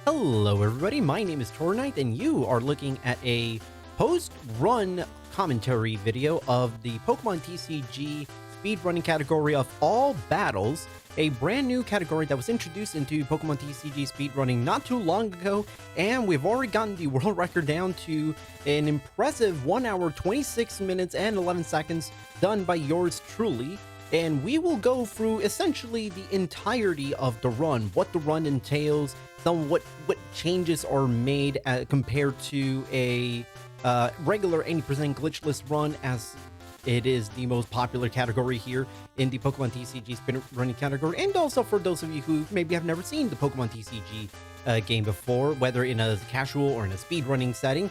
Hello everybody, my name is Toronite and you are looking at a post-run commentary video of the Pokemon TCG speedrunning category of all battles, a brand new category that was introduced into Pokemon TCG speedrunning not too long ago, and we've already gotten the world record down to an impressive 1 hour, 26 minutes and 11 seconds done by yours truly. And we will go through essentially the entirety of the run, what the run entails, what changes are made compared to a regular 80% glitchless run, as it is the most popular category here in the Pokemon TCG speedrunning category. And also for those of you who maybe have never seen the Pokemon TCG game before, whether in a casual or in a speedrunning setting,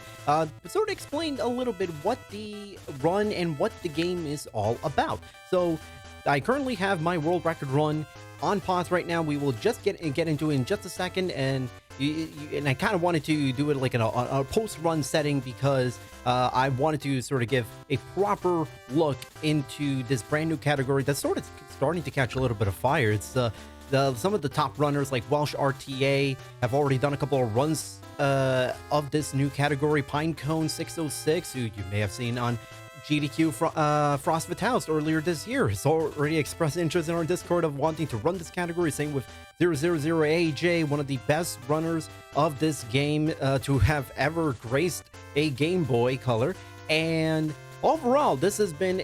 sort of explained a little bit what the run and what the game is all about. So I currently have my world record run on pause right now. We will just get into it in just a second, and I kind of wanted to do it like in a post-run setting because I wanted to sort of give a proper look into this brand new category that's sort of starting to catch a little bit of fire. It's some of the top runners like Welsh RTA have already done a couple of runs of this new category. Pinecone 606, who you may have seen on GDQ Frost Vitalis earlier this year, has already expressed interest in our Discord of wanting to run this category. Same with 000AJ, one of the best runners of this game to have ever graced a Game Boy Color. And overall, this has been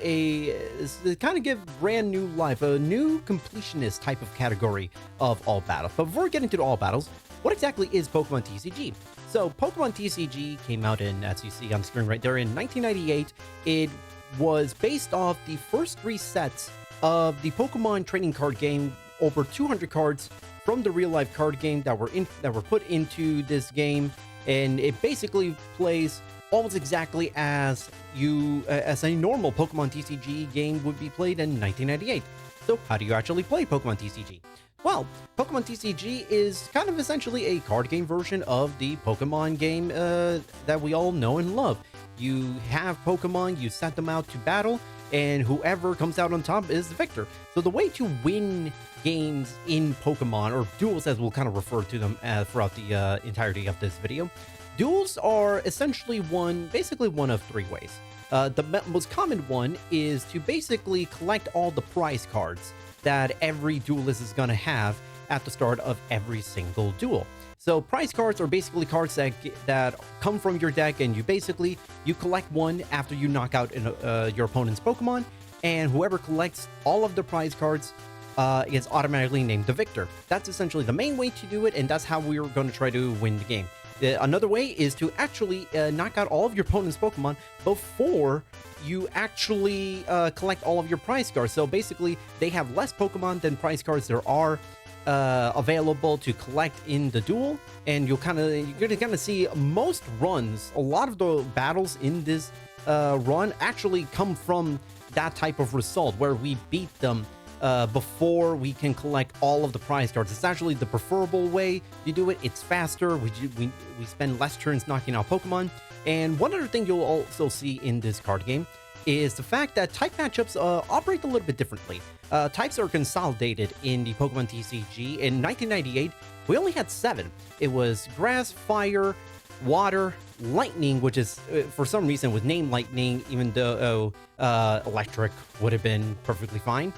kind of give brand new life, a new completionist type of category of all battles. But before we get into the all battles, what exactly is Pokemon TCG? So Pokemon TCG came out in, as you see on the screen right there, in 1998. It was based off the first 3 sets of the Pokemon trading card game, over 200 cards from the real life card game that were put into this game, and it basically plays almost exactly as a normal Pokemon TCG game would be played in 1998. So how do you actually play Pokemon TCG? Well, Pokemon TCG is kind of essentially a card game version of the Pokemon game that we all know and love. You have Pokemon, you set them out to battle, and whoever comes out on top is the victor. So the way to win games in Pokemon, or duels as we'll kind of refer to them throughout the entirety of this video, duels are essentially basically one of 3 ways. The most common one is to basically collect all the prize cards that every duelist is going to have at the start of every single duel. So prize cards are basically cards that come from your deck, and you collect one after you knock out your opponent's Pokemon, and whoever collects all of the prize cards is automatically named the victor. That's essentially the main way to do it, and that's how we're going to try to win the game. Another way is to actually knock out all of your opponent's Pokemon before you actually collect all of your prize cards. So basically, they have less Pokemon than prize cards there are available to collect in the duel, and you're gonna see most runs, a lot of the battles in this run actually come from that type of result, where we beat them before we can collect all of the prize cards. It's actually the preferable way to do it. It's faster. We spend less turns knocking out Pokemon. And one other thing you'll also see in this card game is the fact that type matchups operate a little bit differently. Types are consolidated in the Pokemon TCG. In 1998, we only had 7. It was Grass, Fire, Water, Lightning, which is for some reason was named Lightning, even though Electric would have been perfectly fine.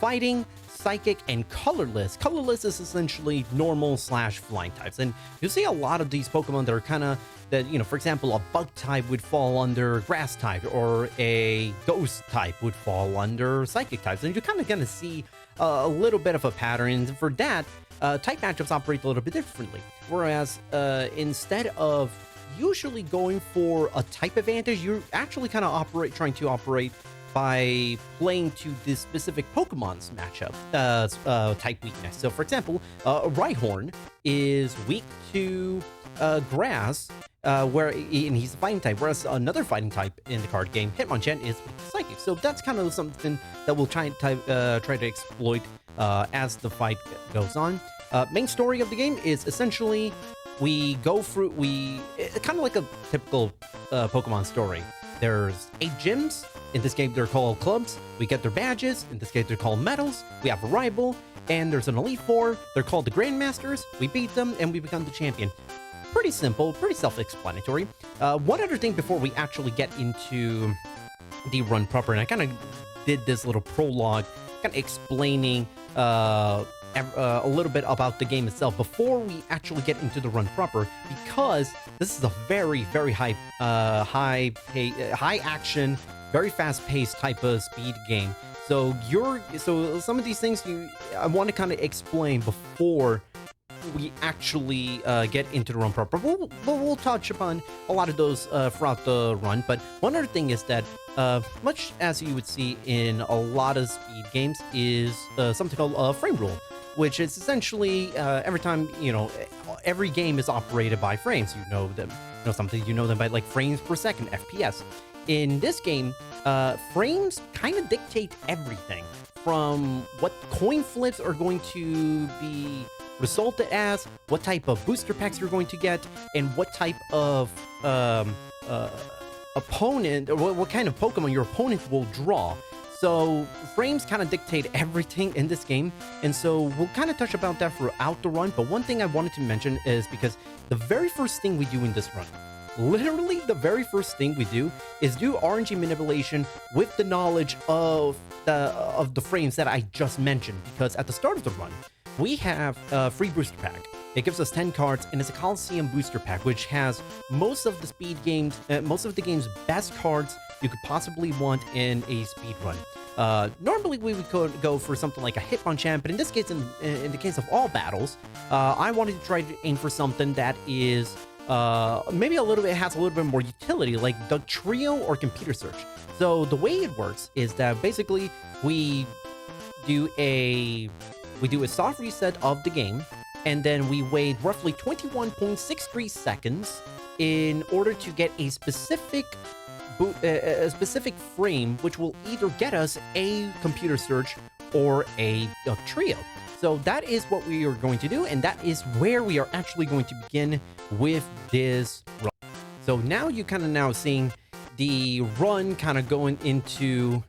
Fighting, Psychic, and Colorless. Colorless is essentially normal / flying types, and you'll see a lot of these Pokemon that are for example, a Bug type would fall under Grass type, or a Ghost type would fall under Psychic types, and you're kind of gonna see a little bit of a pattern. And for that, type matchups operate a little bit differently. Whereas instead of usually going for a type advantage, you're actually kind of trying to operate by playing to this specific Pokemon's matchup type weakness. So for example, Rhyhorn is weak to Grass, and he's a fighting type, whereas another fighting type in the card game, Hitmonchan, is Psychic. So that's kind of something that we'll try to exploit as the fight goes on. Main story of the game is essentially we go through, it's kind of like a typical Pokemon story. There's 8 gyms. In this game, they're called clubs. We get their badges. In this case, they're called medals. We have a rival, and there's an Elite Four. They're called the Grandmasters. We beat them, and we become the champion. Pretty simple, pretty self-explanatory. One other thing before we actually get into the run proper, and I kind of did this little prologue, kind of explaining a little bit about the game itself before we actually get into the run proper, because this is a very, very high action, very fast-paced type of speed game. So some of these things I want to kind of explain before we actually get into the run proper. We'll touch upon a lot of those throughout the run. But one other thing is that much as you would see in a lot of speed games is something called frame rule, which is essentially every time, every game is operated by frames. You know them by like frames per second, FPS. In this game, frames kind of dictate everything from what coin flips are going to be resulted as, what type of booster packs you're going to get, and what type of opponent, or what kind of Pokemon your opponent will draw. So frames kind of dictate everything in this game, and so we'll kind of touch about that throughout the run. But one thing I wanted to mention is because the very first thing we do in this run, literally the very first thing we do is do RNG manipulation with the knowledge of the frames that I just mentioned. Because at the start of the run, we have a free booster pack. It gives us 10 cards, and it's a Coliseum booster pack, which has most of the game's best cards you could possibly want in a speed run. Normally we would go for something like a Hitmonchan, but in this case, in the case of all battles, I wanted to try to aim for something that is maybe has a little bit more utility, like the trio or computer search. So the way it works is that basically we do a soft reset of the game, and then we wait roughly 21.63 seconds in order to get a specific frame, which will either get us a computer search or a trio. So that is what we are going to do, and that is where we are actually going to begin with this run. So now you kind of now seeing the run kind of going into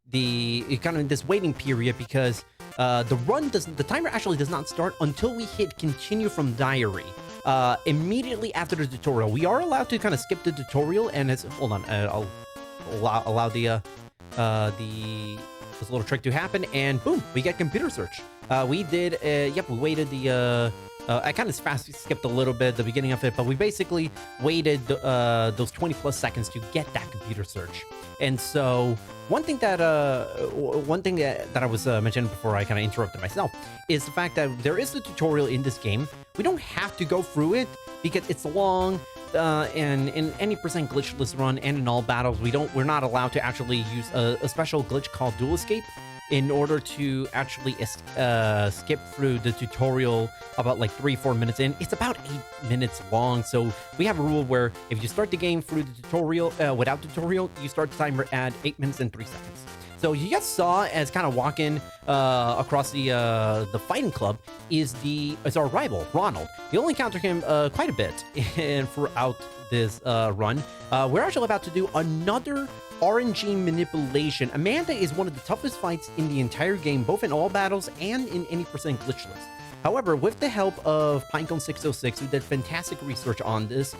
this waiting period, because the timer actually does not start until we hit continue from diary. Immediately after the tutorial, we are allowed to kind of skip the tutorial, and hold on, I'll allow this little trick to happen, and boom, we get computer search. We waited I kind of fast skipped a little bit the beginning of it, but we basically waited those 20 plus seconds to get that computer search. And so one thing that I was mentioning before I kind of interrupted myself is the fact that there is a tutorial in this game. We don't have to go through it because it's long, and in any percent glitchless run and in all battles, we're not allowed to actually use a special glitch called Dual Escape in order to actually skip through the tutorial about like 3-4 minutes in. It's about 8 minutes long, so we have a rule where if you start the game through the tutorial without tutorial, you start the timer at 8 minutes and 3 seconds. So you just saw as kind of walking across the fighting club is our rival Ronald. You only encounter him quite a bit throughout this run. We're actually about to do another RNG manipulation. Amanda is one of the toughest fights in the entire game, both in all battles and in any percent glitchless. However, with the help of Pinecone606, who did fantastic research on this,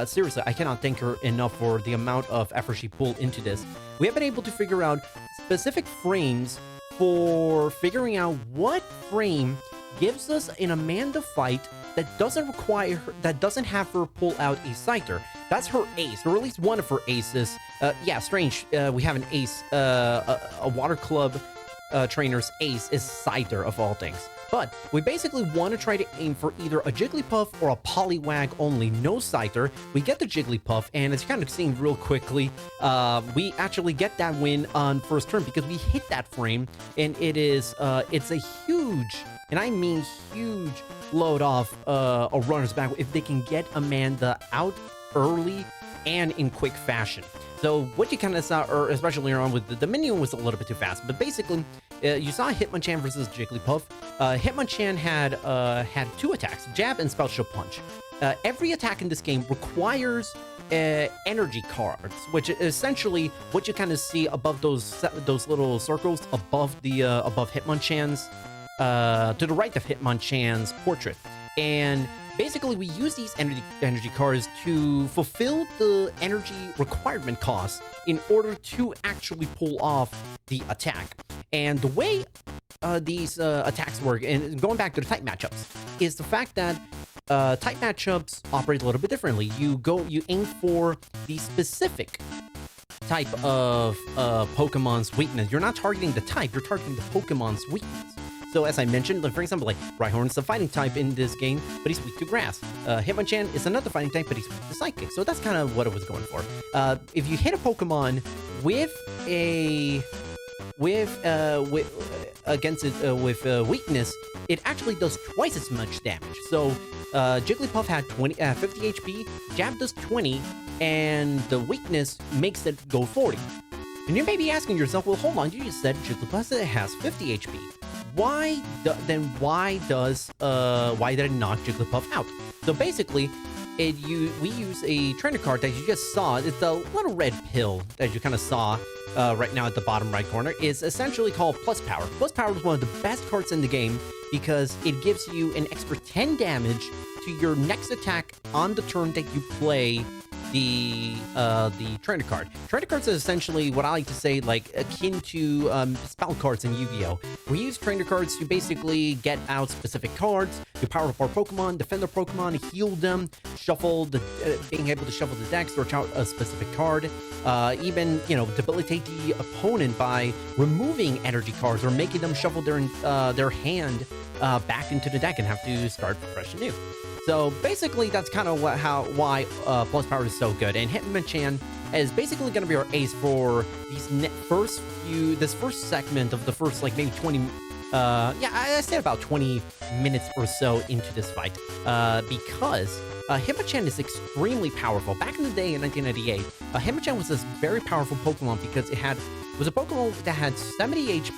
seriously, I cannot thank her enough for the amount of effort she pulled into this. We have been able to figure out specific frames for figuring out what frame gives us an Amanda fight that doesn't have her pull out a Scyther. That's her ace, or at least one of her aces. Yeah, strange. We have an ace. A Water Club trainer's ace is Scyther of all things. But we basically want to try to aim for either a Jigglypuff or a Poliwag only, no Scyther. We get the Jigglypuff, and as you're kind of seeing real quickly, we actually get that win on first turn because we hit that frame, and it's a huge, and I mean huge, load off a runner's back if they can get Amanda out early and in quick fashion. So what you kind of saw, or especially on with the minion, was a little bit too fast. But basically, you saw Hitmonchan versus Jigglypuff. Hitmonchan had two attacks, Jab and Spell Punch. Every attack in this game requires energy cards, which is essentially what you kind of see above those little circles above Hitmonchan's to the right of Hitmonchan's portrait. And basically, we use these energy cards to fulfill the energy requirement costs in order to actually pull off the attack. And the way these attacks work, and going back to the type matchups, is the fact that type matchups operate a little bit differently. You aim for the specific type of Pokemon's weakness. You're not targeting the type, you're targeting the Pokemon's weakness. So as I mentioned, like for example, like Rhyhorn's a fighting type in this game, but he's weak to grass. Hitmonchan is another fighting type, but he's weak to psychic. So that's kind of what it was going for. If you hit a Pokemon with weakness, it actually does twice as much damage. So Jigglypuff had 50 HP, Jab does 20, and the weakness makes it go 40. And you may be asking yourself, well, hold on, you just said Jigglypuff has 50 HP. Why did it knock Jigglypuff out? So basically, we use a trainer card that you just saw. It's a little red pill that you kind of saw right now at the bottom right corner. Is essentially called Plus Power. Plus Power is one of the best cards in the game because it gives you an extra 10 damage to your next attack on the turn that you play the trainer card. Trainer cards is essentially what I like to say, like akin to spell cards in Yu-Gi-Oh! We use trainer cards to basically get out specific cards, to power up our Pokemon, defend our Pokemon, heal them, shuffle the being able to shuffle the deck, search out a specific card, even debilitate the opponent by removing energy cards or making them shuffle their hand back into the deck and have to start fresh and new. So basically, that's kind of why Plus Power is so good. And Hitmonchan is basically going to be our ace for this first segment of the first, like, maybe 20... I say about 20 minutes or so into this fight. Because Hitmonchan is extremely powerful. Back in the day in 1998, Hitmonchan was this very powerful Pokemon because it was a Pokemon that had 70 HP,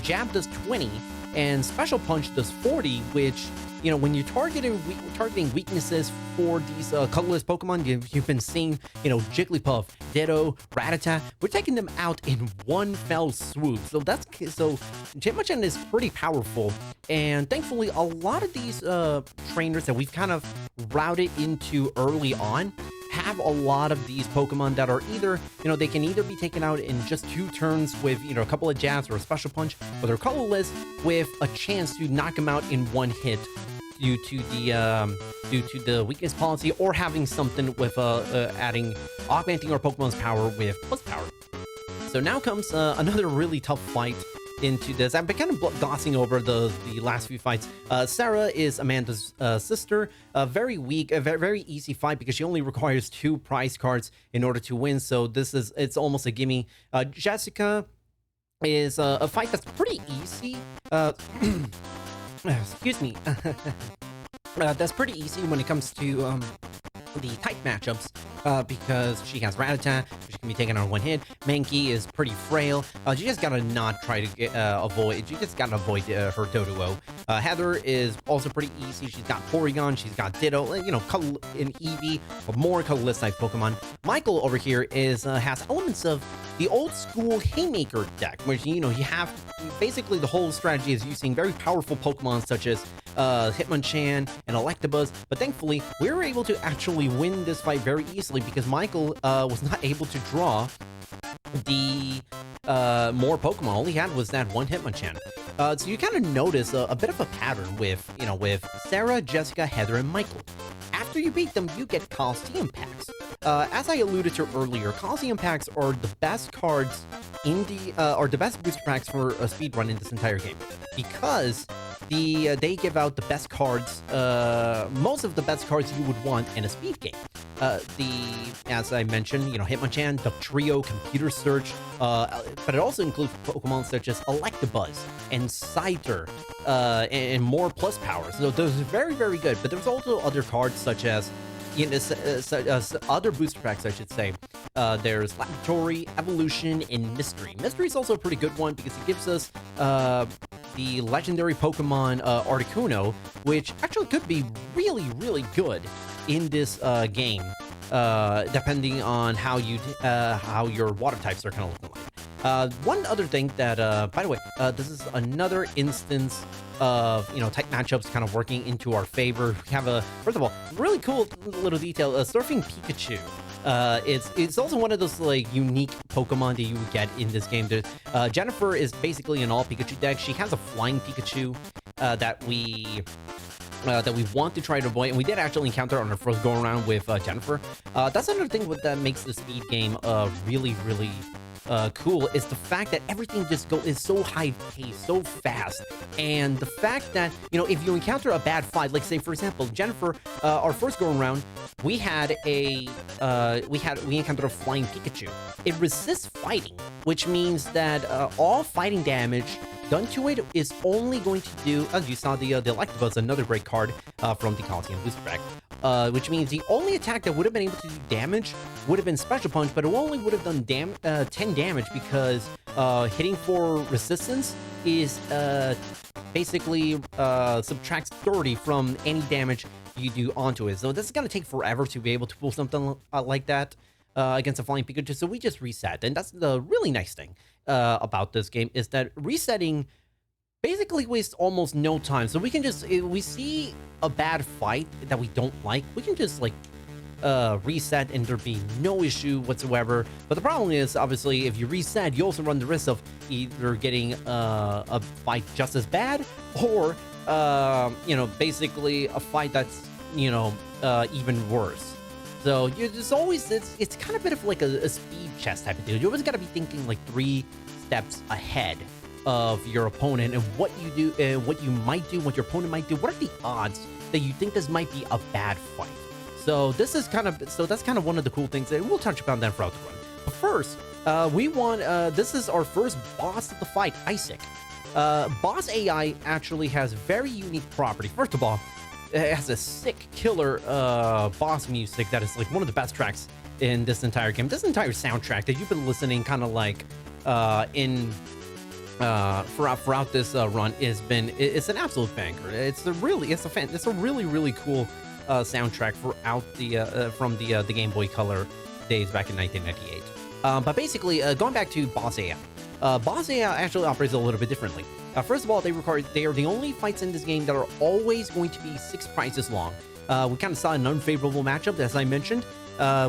Jab does 20, and Special Punch does 40, which... when you're targeting weaknesses for these colorless Pokemon, you've been seeing, Jigglypuff, Ditto, Rattata, we're taking them out in one fell swoop. So Hitmonchan is pretty powerful, and thankfully, a lot of these trainers that we've kind of routed into early on have a lot of these Pokemon that are either, they can either be taken out in just 2 turns with, a couple of jabs or a special punch, or they're colorless with a chance to knock them out in one hit due to the weakness policy, or having something with augmenting our Pokemon's power with Plus Power. So now comes another really tough fight into this. I've been kind of glossing over the last few fights. Sarah is Amanda's sister. Very weak, a very easy fight because she only requires 2 prize cards in order to win. So it's almost a gimme. Jessica is a fight that's pretty easy. Excuse me. That's pretty easy when it comes to the type matchups, because she has Rattata, which can be taken on one hit. Mankey is pretty frail. You just gotta not try to avoid. You just gotta avoid her Doduo. Heather is also pretty easy. She's got Porygon, she's got Ditto, color in Eevee, but more colorless type Pokemon. Michael over here has elements of the old school Haymaker deck, which you have basically the whole strategy is using very powerful Pokemon such as Hitmonchan and Electabuzz, but thankfully we were able to actually win this fight very easily because Michael was not able to draw the more Pokemon. All he had was that one Hitmonchan. So you kind of notice a bit of a pattern with Sarah, Jessica, Heather, and Michael. After you beat them, you get Coliseum packs. As I alluded to earlier, Coliseum packs are the best cards in the best booster packs for a speedrun in this entire game because they give out the best cards, most of the best cards you would want in a speed game. As I mentioned, Hitmonchan, Dugtrio, Computer Search, but it also includes Pokemon such as Electabuzz and Scyther, and more Plus Power. So those are very, very good. But there's also other cards such as other booster packs, I should say. There's Laboratory, Evolution, and Mystery. Mystery is also a pretty good one because it gives us the legendary Pokemon Articuno, which actually could be really, really good in this game, depending on how your water types are kind of looking like. One other thing that, by the way, This is another instance of, tight matchups kind of working into our favor. We have first of all, really cool little detail, surfing Pikachu. It's also one of those like unique Pokemon that you would get in this game. Jennifer is basically an all Pikachu deck. She has a flying Pikachu that we want to try to avoid, and we did actually encounter on our first go around with Jennifer. That's another thing that makes the speed game really cool, is the fact that everything just is so high paced, so fast, and the fact that if you encounter a bad fight, like say for example Jennifer, our first go around, we encountered a flying Pikachu. It resists fighting, which means that all fighting damage done to it is only going to do, as you saw, the Electabuzz, another great card from the Coliseum booster pack, which means the only attack that would have been able to do damage would have been Special Punch, but it only would have done 10 damage because hitting for resistance is basically subtracts 30 from any damage you do onto it. So this is going to take forever to be able to pull something like that against a flying Pikachu, so we just reset. And that's the really nice thing about this game, is that resetting basically wastes almost no time. So we can just, if we see a bad fight that we don't like, we can just like reset and there be no issue whatsoever. But the problem is, obviously, if you reset, you also run the risk of either getting a fight just as bad, or basically a fight that's even worse. So there's always, it's kind of a bit of like a speed chess type of deal. You always got to be thinking like 3 steps ahead of your opponent, and what you do, what you might do, what your opponent might do. What are the odds that you think this might be a bad fight? So this is that's kind of one of the cool things, and we'll touch upon that throughout the run. But first, this is our first boss of the fight, Isaac. Boss AI actually has very unique property. First of all, it has a sick killer boss music that is like one of the best tracks in this entire game. This entire soundtrack that you've been listening kind of like throughout this run it's an absolute banger. It's a really cool soundtrack from the Game Boy Color days back in 1998. But basically, going back to Boss AI. Boss AI actually operates a little bit differently. First of all, they are the only fights in this game that are always going to be 6 prizes long. We kind of saw an unfavorable matchup, as I mentioned.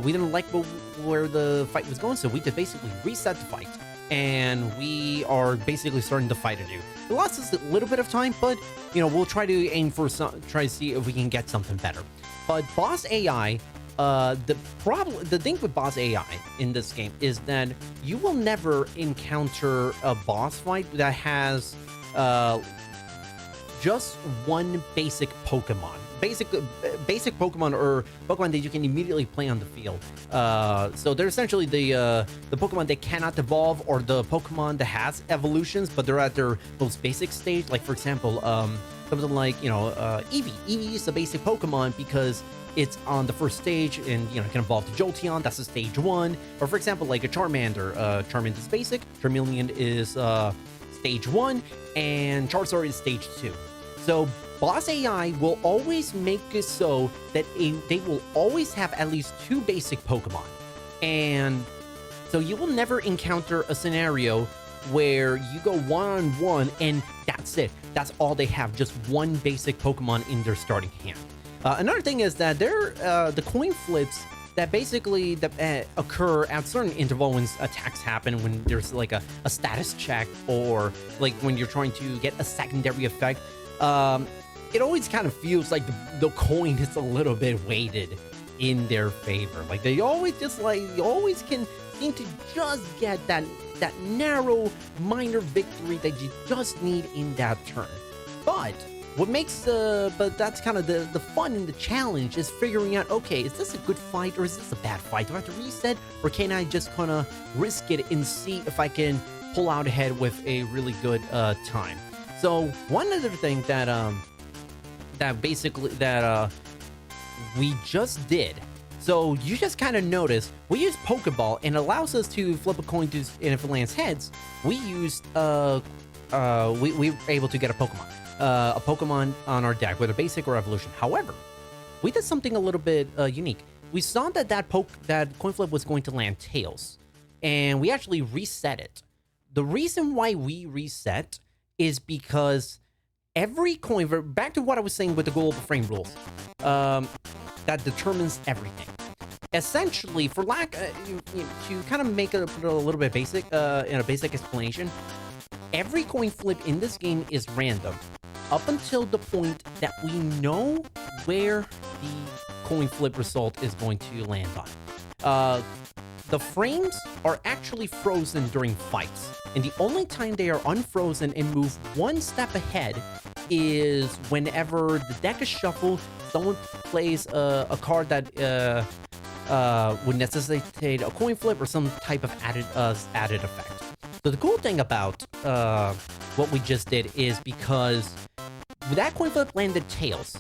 We didn't like where the fight was going, so we just basically reset the fight, and we are basically starting the fight anew. It lost us a little bit of time, but we'll try to aim for try to see if we can get something better. But Boss AI, the thing with Boss AI in this game is that you will never encounter a boss fight that has just one basic Pokemon. Basic Pokemon, or Pokemon that you can immediately play on the field. So they're essentially the Pokemon that cannot evolve, or the Pokemon that has evolutions, but they're at their most basic stage. Like for example, something like Eevee. Eevee is a basic Pokemon because it's on the first stage, and it can evolve to Jolteon. That's a stage 1. Or for example, like a Charmander. Charmander is basic. Charmeleon is stage 1, and Charizard is stage 2. So Boss AI will always make it so that they will always have at least 2 basic Pokemon. And so you will never encounter a scenario where you go one-on-one and that's it. That's all they have, just one basic Pokemon in their starting hand. Another thing is that the coin flips that basically occur at certain interval when attacks happen, when there's like a status check, or like when you're trying to get a secondary effect. It always kind of feels like the coin is a little bit weighted in their favor. Like you always can seem to just get that narrow minor victory that you just need in that turn. But what makes but that's kind of the fun and the challenge, is figuring out, okay, is this a good fight or is this a bad fight? Do I have to reset, or can I just kind of risk it and see if I can pull out ahead with a really good time? So one other thing that we just did. So you just kind of notice we use Pokeball, and it allows us to flip a coin and if it lands heads, we used we were able to get a Pokemon on our deck, whether basic or evolution. However, we did something a little bit unique. We saw that coin flip was going to land tails, and we actually reset it. the reason why we reset is because every coin, back to what I was saying with the global frame rules, that determines everything. Essentially, for lack, to kind of make it a little bit basic, in a basic explanation, every coin flip in this game is random up until the point that we know where the coin flip result is going to land on. The frames are actually frozen during fights, and the only time they are unfrozen and move one step ahead is whenever the deck is shuffled, someone plays a card that would necessitate a coin flip or some type of added effect. So the cool thing about what we just did is because that coin flip landed tails,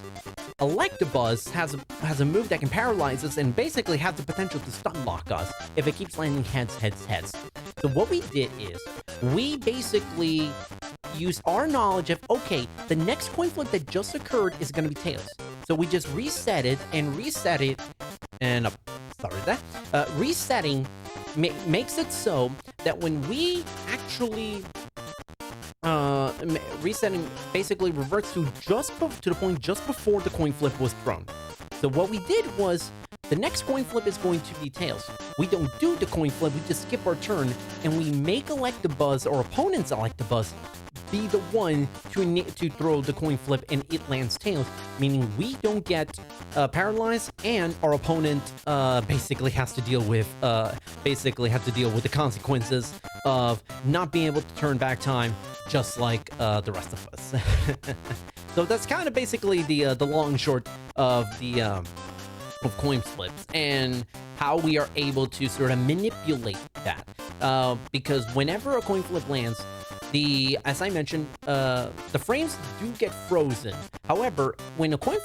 Electabuzz has a move that can paralyze us and basically has the potential to stun lock us if it keeps landing heads. So what we did is we basically used our knowledge of, okay, the next coin flip that just occurred is going to be tails. So we just reset it, and resetting makes it so that when we actually resetting basically reverts to the point just before the coin flip was thrown. So what we did was the next coin flip is going to be tails. We don't do the coin flip, we just skip our turn, and we make Electabuzz or opponents Electabuzz be the one to throw the coin flip, and it lands tails, meaning we don't get paralyzed, and our opponent basically has to deal with the consequences of not being able to turn back time, just like the rest of us. So that's kind of basically the long and short of the of coin flips and how we are able to sort of manipulate that. Because whenever a coin flip lands, as I mentioned, the frames do get frozen. However, when a coin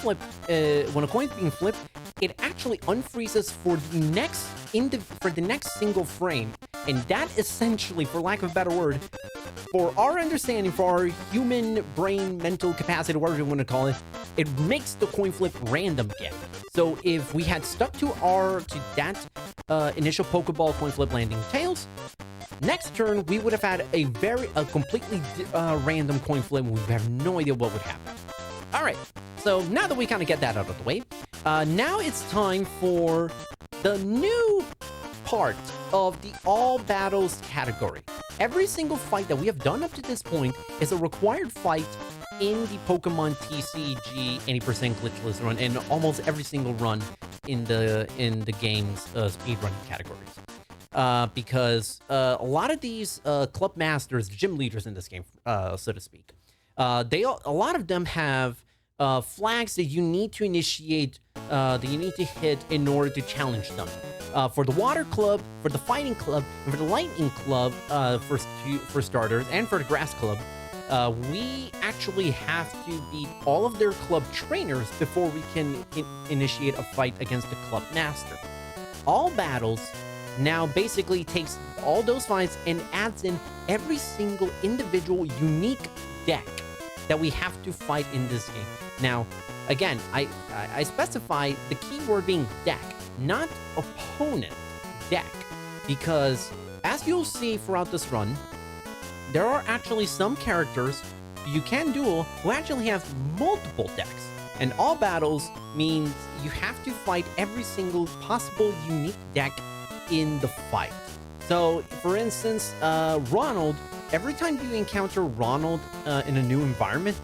is being flipped, it actually unfreezes for the next single frame, and that essentially, for lack of a better word, for our understanding, for our human brain mental capacity, whatever you want to call it, it makes the coin flip random again. So if we had stuck to that initial Pokeball coin flip landing tails, next turn we would have had a completely random coin flip. We have no idea what would happen. All right, so now that we kind of get that out of the way, now it's time for the new part of the all battles category. Every single fight that we have done up to this point is a required fight in the Pokemon TCG 80% glitchless run, and almost every single run in the game's speedrunning categories. Because a lot of these club masters, gym leaders in this game, so to speak, a lot of them have flags that you need to initiate, that you need to hit in order to challenge them. For the Water Club, for the Fighting Club, and for the Lightning Club, for starters, and for the Grass Club, we actually have to beat all of their club trainers before we can initiate a fight against the club master. All battles now basically takes all those fights and adds in every single individual unique deck that we have to fight in this game. Now, again, I specify the keyword being deck, not opponent, deck, because as you'll see throughout this run, there are actually some characters you can duel who actually have multiple decks, and all battles means you have to fight every single possible unique deck in the fight. So, for instance, Ronald, every time you encounter Ronald in a new environment,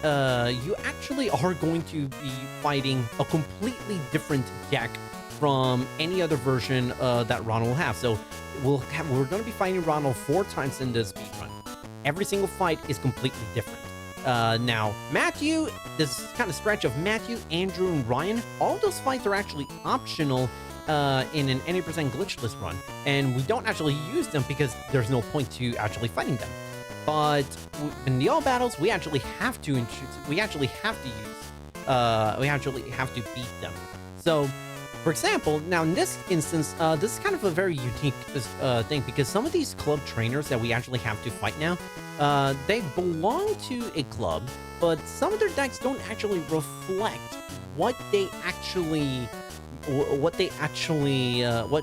you actually are going to be fighting a completely different deck from any other version that Ronald will have. So we're going to be fighting Ronald 4 times in this speedrun. Every single fight is completely different. Now, Matthew, this kind of stretch of Matthew, Andrew, and Ryan, all those fights are actually optional in an 80% glitchless run, and we don't actually use them because there's no point to actually fighting them. But in the all battles, we actually have to use, we actually have to beat them. So, for example, now in this instance, this is kind of a very unique thing, because some of these club trainers that we actually have to fight now, they belong to a club, but some of their decks don't actually reflect what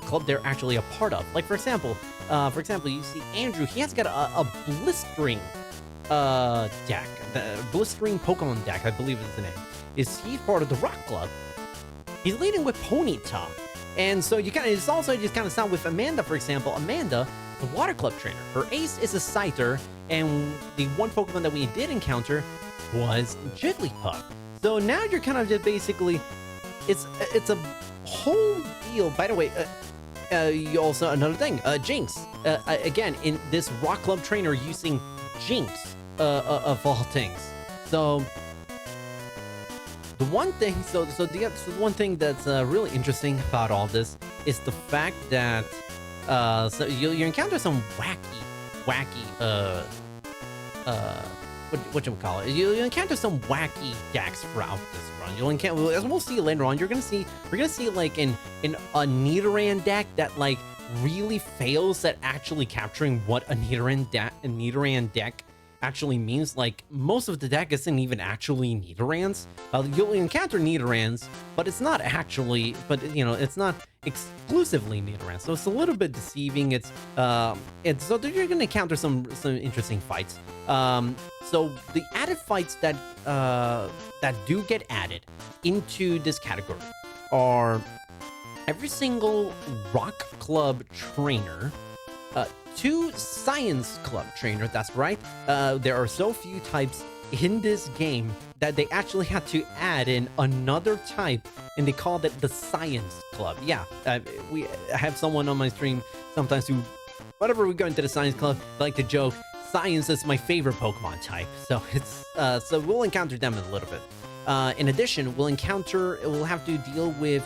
club they're actually a part of. Like, for example, For example, you see Andrew, he has got a blistering deck. The blistering Pokemon deck, I believe is the name. He's part of the Rock Club. He's leading with Ponyta. And so it's also just kind of sound with Amanda, for example. Amanda, the Water Club trainer. Her ace is a Scyther, and the one Pokemon that we did encounter was Jigglypuff. So now you're kind of just basically, it's a whole deal. By the way, you also, another thing, Jinx. Again, in this Rock Club trainer using Jinx, of all things. So the one thing, so the one thing that's really interesting about all this is the fact that so you encounter some wacky whatchamacallit, you encounter some wacky decks throughout this run. You'll encounter, as we'll see later on, we're gonna see like a Nidoran deck that like really fails at actually capturing what a Nidoran deck actually means. Like, most of the deck isn't even actually Nidorans. You'll encounter Nidorans, but it's not actually, it's not exclusively Nidorans. So it's a little bit deceiving. So you're gonna encounter some interesting fights. So the added fights that do get added into this category are every single Rock Club trainer, 2 Science Club trainer, that's right. There are so few types in this game that they actually had to add in another type, and they called it the Science Club. Yeah, I have someone on my stream sometimes who, whenever we go into the Science Club, they like to joke, Science is my favorite Pokemon type. So it's so we'll encounter them in a little bit. In addition, we'll have to deal with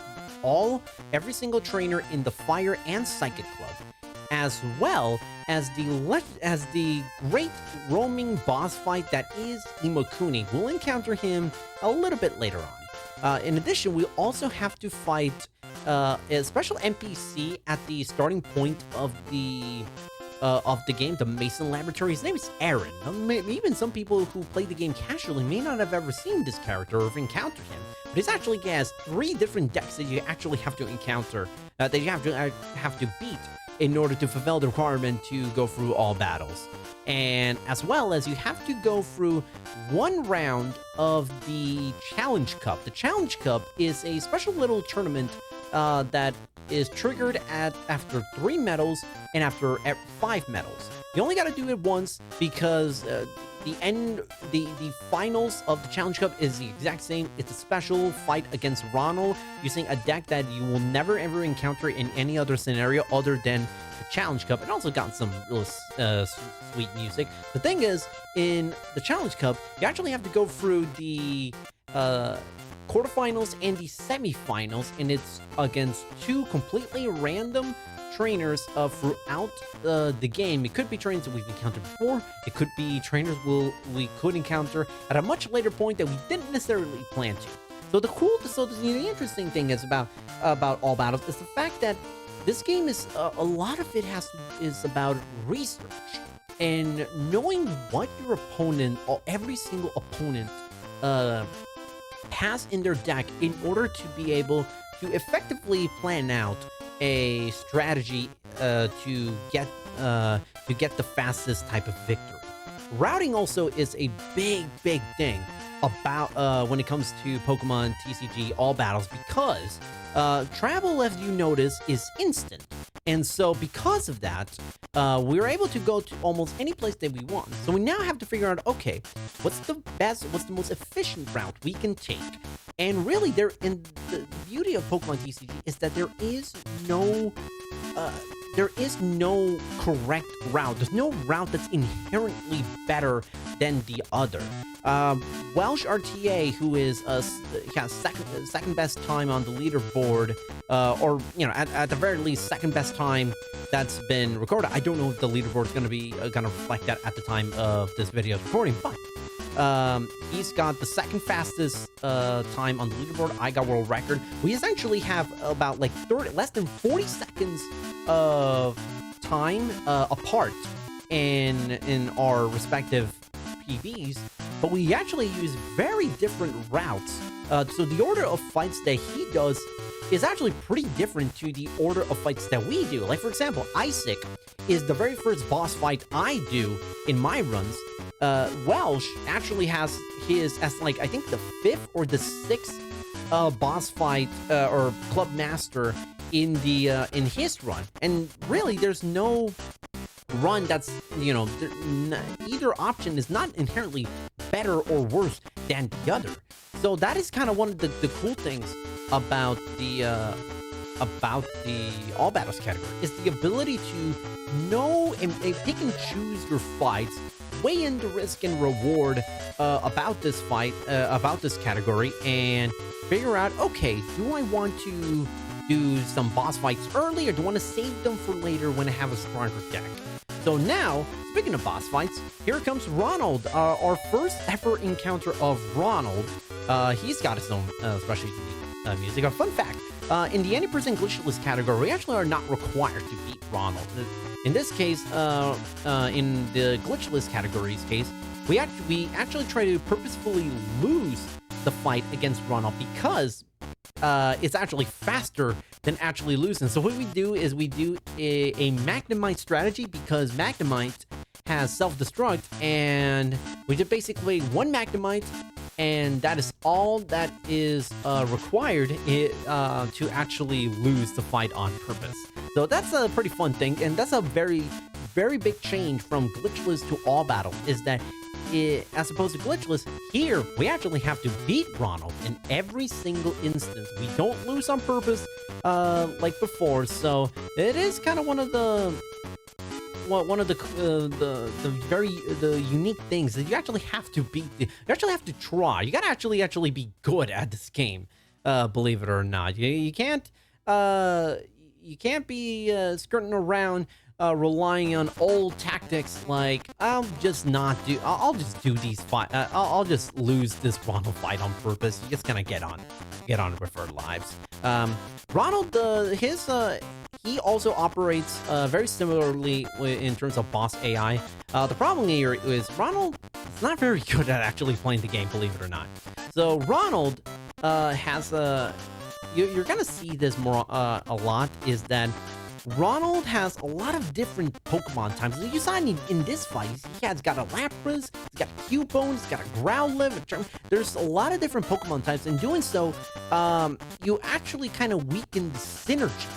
every single trainer in the Fire and Psychic Club, as well as the great roaming boss fight that is Imokuni. We'll encounter him a little bit later on. In addition, we'll also have to fight a special NPC at the starting point of the game, the Mason Laboratory. His name is Aaron. Even some people who play the game casually may not have ever seen this character or have encountered him. But he actually has 3 different decks that you actually have to encounter, that you have to beat in order to fulfill the requirement to go through all battles. And as well as you have to go through 1 round of the Challenge Cup. The Challenge Cup is a special little tournament that is triggered after 3 medals and after 5 medals. You only got to do it once because the finals of the Challenge Cup is the exact same. It's a special fight against Ronald using a deck that you will never ever encounter in any other scenario other than the Challenge Cup. It also got some really sweet music. The thing is, in the Challenge Cup, you actually have to go through the quarterfinals and the semifinals, and it's against 2 completely random trainers throughout the game. It could be trainers that we've encountered before. It could be trainers we could encounter at a much later point that we didn't necessarily plan to. So the interesting thing is about all battles is the fact that this game is a lot of it is about research and knowing what your opponent, or every single opponent, has in their deck in order to be able to effectively plan out a strategy to get the fastest type of victory. Routing also is a big thing about when it comes to Pokemon TCG all battles, because travel, as you notice, is instant. And so because of that, we're able to go to almost any place that we want. So we now have to figure out, okay, what's the most efficient route we can take? And really, the beauty of Pokemon TCG is that there is no correct route. There's no route that's inherently better than the other. Welsh RTA, who is second best time on the leaderboard, or at the very least second best time that's been recorded. I don't know if the leaderboard is going to be gonna reflect that at the time of this video's recording, but he's got the second fastest time on the leaderboard. I got world record. We essentially have about like less than 40 seconds of time apart in our respective PBs, but we actually use very different routes. So the order of fights that he does is actually pretty different to the order of fights that we do. Like, for example, Isaac is the very first boss fight I do in my runs. Welsh actually has his as like I think the 5th or the 6th boss fight or club master in the in his run, and really there's no run that's, you know, either option is not inherently better or worse than the other. So that is kind of one of the cool things about the all battles category, is the ability to know and pick and choose your fights, weigh in the risk and reward about this fight, about this category, and figure out, okay, do I want to do some boss fights early, or do I want to save them for later when I have a stronger deck? So now, speaking of boss fights, here comes Ronald, our first ever encounter of Ronald. He's got his own special music. A fun fact, in the 80% glitchless category, we actually are not required to beat Ronald. In this case, in the glitchless category's case, we actually try to purposefully lose the fight against Ronald because it's actually faster than actually losing. So what we do is we do a Magnemite strategy, because Magnemite has self-destruct, and we did basically one Magnemite, and that is all that is required to actually lose the fight on purpose. So that's a pretty fun thing, and that's a very, very big change from glitchless to all battle, is that as opposed to glitchless, here we actually have to beat Ronald in every single instance. We don't lose on purpose like before, so it is kind of one of the unique things that you actually have to beat. You actually have to try. You gotta actually be good at this game, believe it or not. You can't be skirting around relying on old tactics like I'll just do these fight. I'll just lose this Ronald fight on purpose. You just kind of get on with our lives. Ronald, he also operates very similarly in terms of boss AI. The problem here is Ronald is not very good at actually playing the game, believe it or not. So Ronald has you're gonna see this more a lot, is that Ronald has a lot of different Pokemon types. You saw in this fight, he has got a Lapras, he's got a Cubone, he's got a Growlithe, there's a lot of different Pokemon types. In doing so, you actually kind of weaken the synergy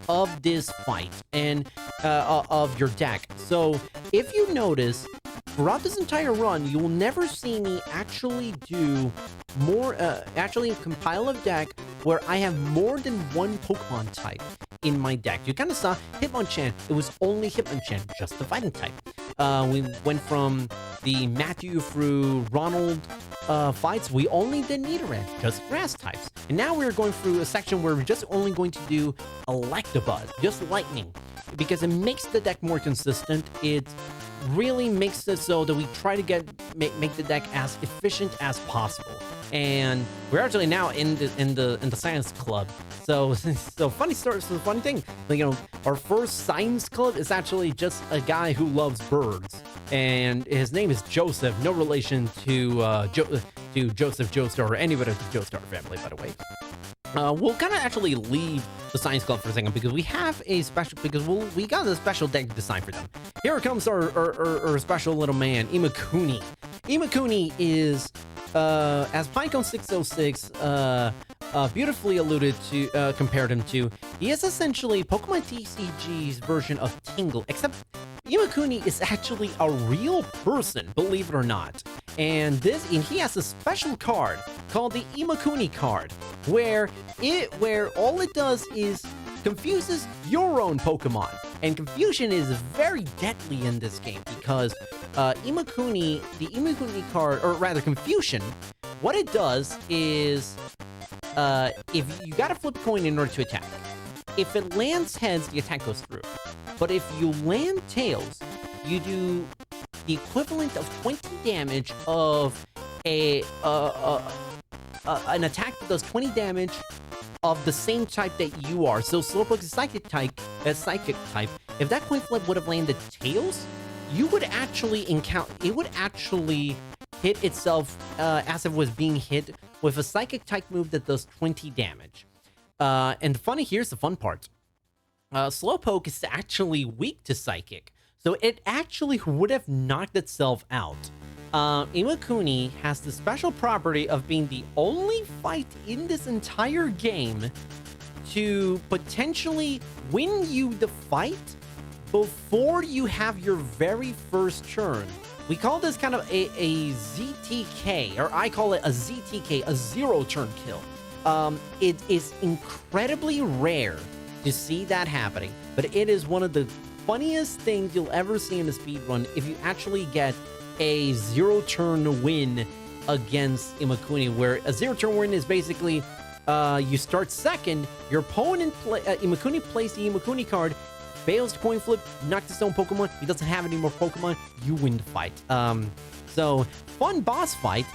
of this fight and of your deck. So if you notice, throughout this entire run, you will never see me actually do more, actually compile a deck where I have more than one Pokemon type in my deck. You kind of saw Hitmonchan, it was only Hitmonchan, just the fighting type. We went from the Matthew through Ronald fights, we only did Nidoran, just grass types. And now we're going through a section where we're just only going to do Electabuzz, just lightning, because it makes the deck more consistent. It really makes it so that we try to make the deck as efficient as possible. And we're actually now in the science club. So funny story. So funny thing, like, you know, our first science club is actually just a guy who loves birds, and his name is Joseph. No relation to Joseph Joestar or anybody of the Joestar family, by the way. We'll kind of actually leave the science club for a second, because we have a special, we got a special deck design for them. Here comes our special little man, Imakuni. Imakuni is, as Pinecone606 beautifully alluded to, compared him to, he is essentially Pokemon TCG's version of Tingle, except Imakuni is actually a real person, believe it or not. And he has a special card called the Imakuni card, where all it does is confuses your own Pokemon. And confusion is very deadly in this game, because the Imakuni card, or rather confusion, what it does is, if you gotta flip a coin in order to attack. If it lands heads, the attack goes through. But if you land tails, you do the equivalent of 20 damage of an attack that does 20 damage of the same type that you are. So Slowpoke is psychic type. If that coin flip would have landed tails, you would actually hit itself as if it was being hit with a psychic type move that does 20 damage. And here's the fun part. Slowpoke is actually weak to Psychic, so it actually would have knocked itself out. Imakuni has the special property of being the only fight in this entire game to potentially win you the fight before you have your very first turn. We call this kind of a ZTK, or I call it a ZTK, a zero turn kill. It is incredibly rare to see that happening, but it is one of the funniest things you'll ever see in a speedrun if you actually get a zero turn win against Imakuni, where a zero turn win is basically you start second, your opponent Imakuni plays the Imakuni card, fails to coin flip, knocks his own Pokemon, he doesn't have any more Pokemon, you win the fight. So fun boss fight.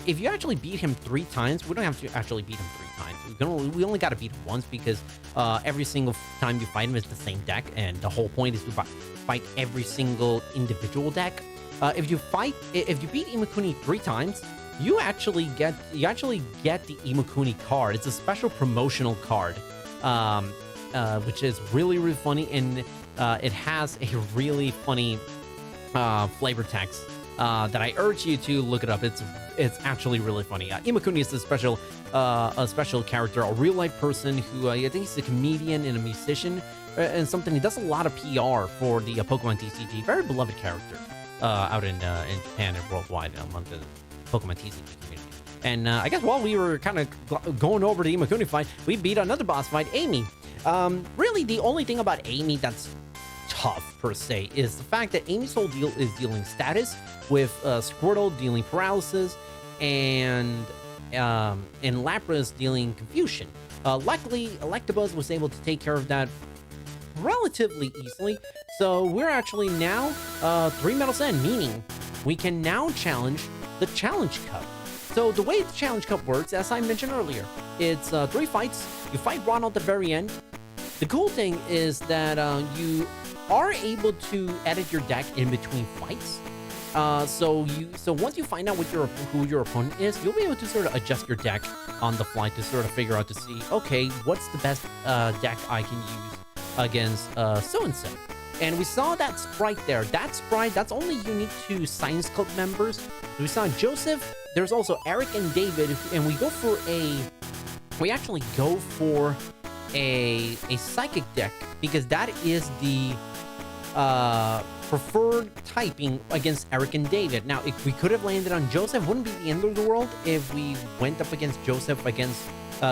If you actually beat him 3 times, we don't have to actually beat him 3 times. We only got to beat him once, because every single time you fight him is the same deck, and the whole point is to fight every single individual deck. If you beat Imakuni 3 times, you actually get the Imakuni card. It's a special promotional card, which is really, really funny, and it has a really funny flavor text that I urge you to look it up. It's actually really funny. Imakuni is a special character, a real life person who I think he's a comedian and a musician and something. He does a lot of PR for the Pokemon TCG. Very beloved character out in Japan and worldwide among the Pokemon TCG community. And I guess while we were kind of going over the Imakuni fight, we beat another boss fight, Amy. Really, the only thing about Amy that's tough per se is the fact that Amy's whole deal is dealing status, with Squirtle dealing paralysis, and Lapras dealing confusion. Luckily, Electabuzz was able to take care of that relatively easily, so we're actually now 3 medals in, meaning we can now challenge the Challenge Cup. So the way the Challenge Cup works, as I mentioned earlier, it's 3 fights. You fight Ronald at the very end. The cool thing is that you are able to edit your deck in between fights. So once you find out who your opponent is, you'll be able to sort of adjust your deck on the fly to sort of figure out to see, okay, what's the best deck I can use against so-and-so. And we saw that sprite there. That sprite, that's only unique to Science Club members. We saw Joseph. There's also Eric and David, and we actually go for a Psychic deck, because that is the preferred typing against Eric and David. Now, if we could have landed on Joseph, wouldn't be the end of the world if we went up against Joseph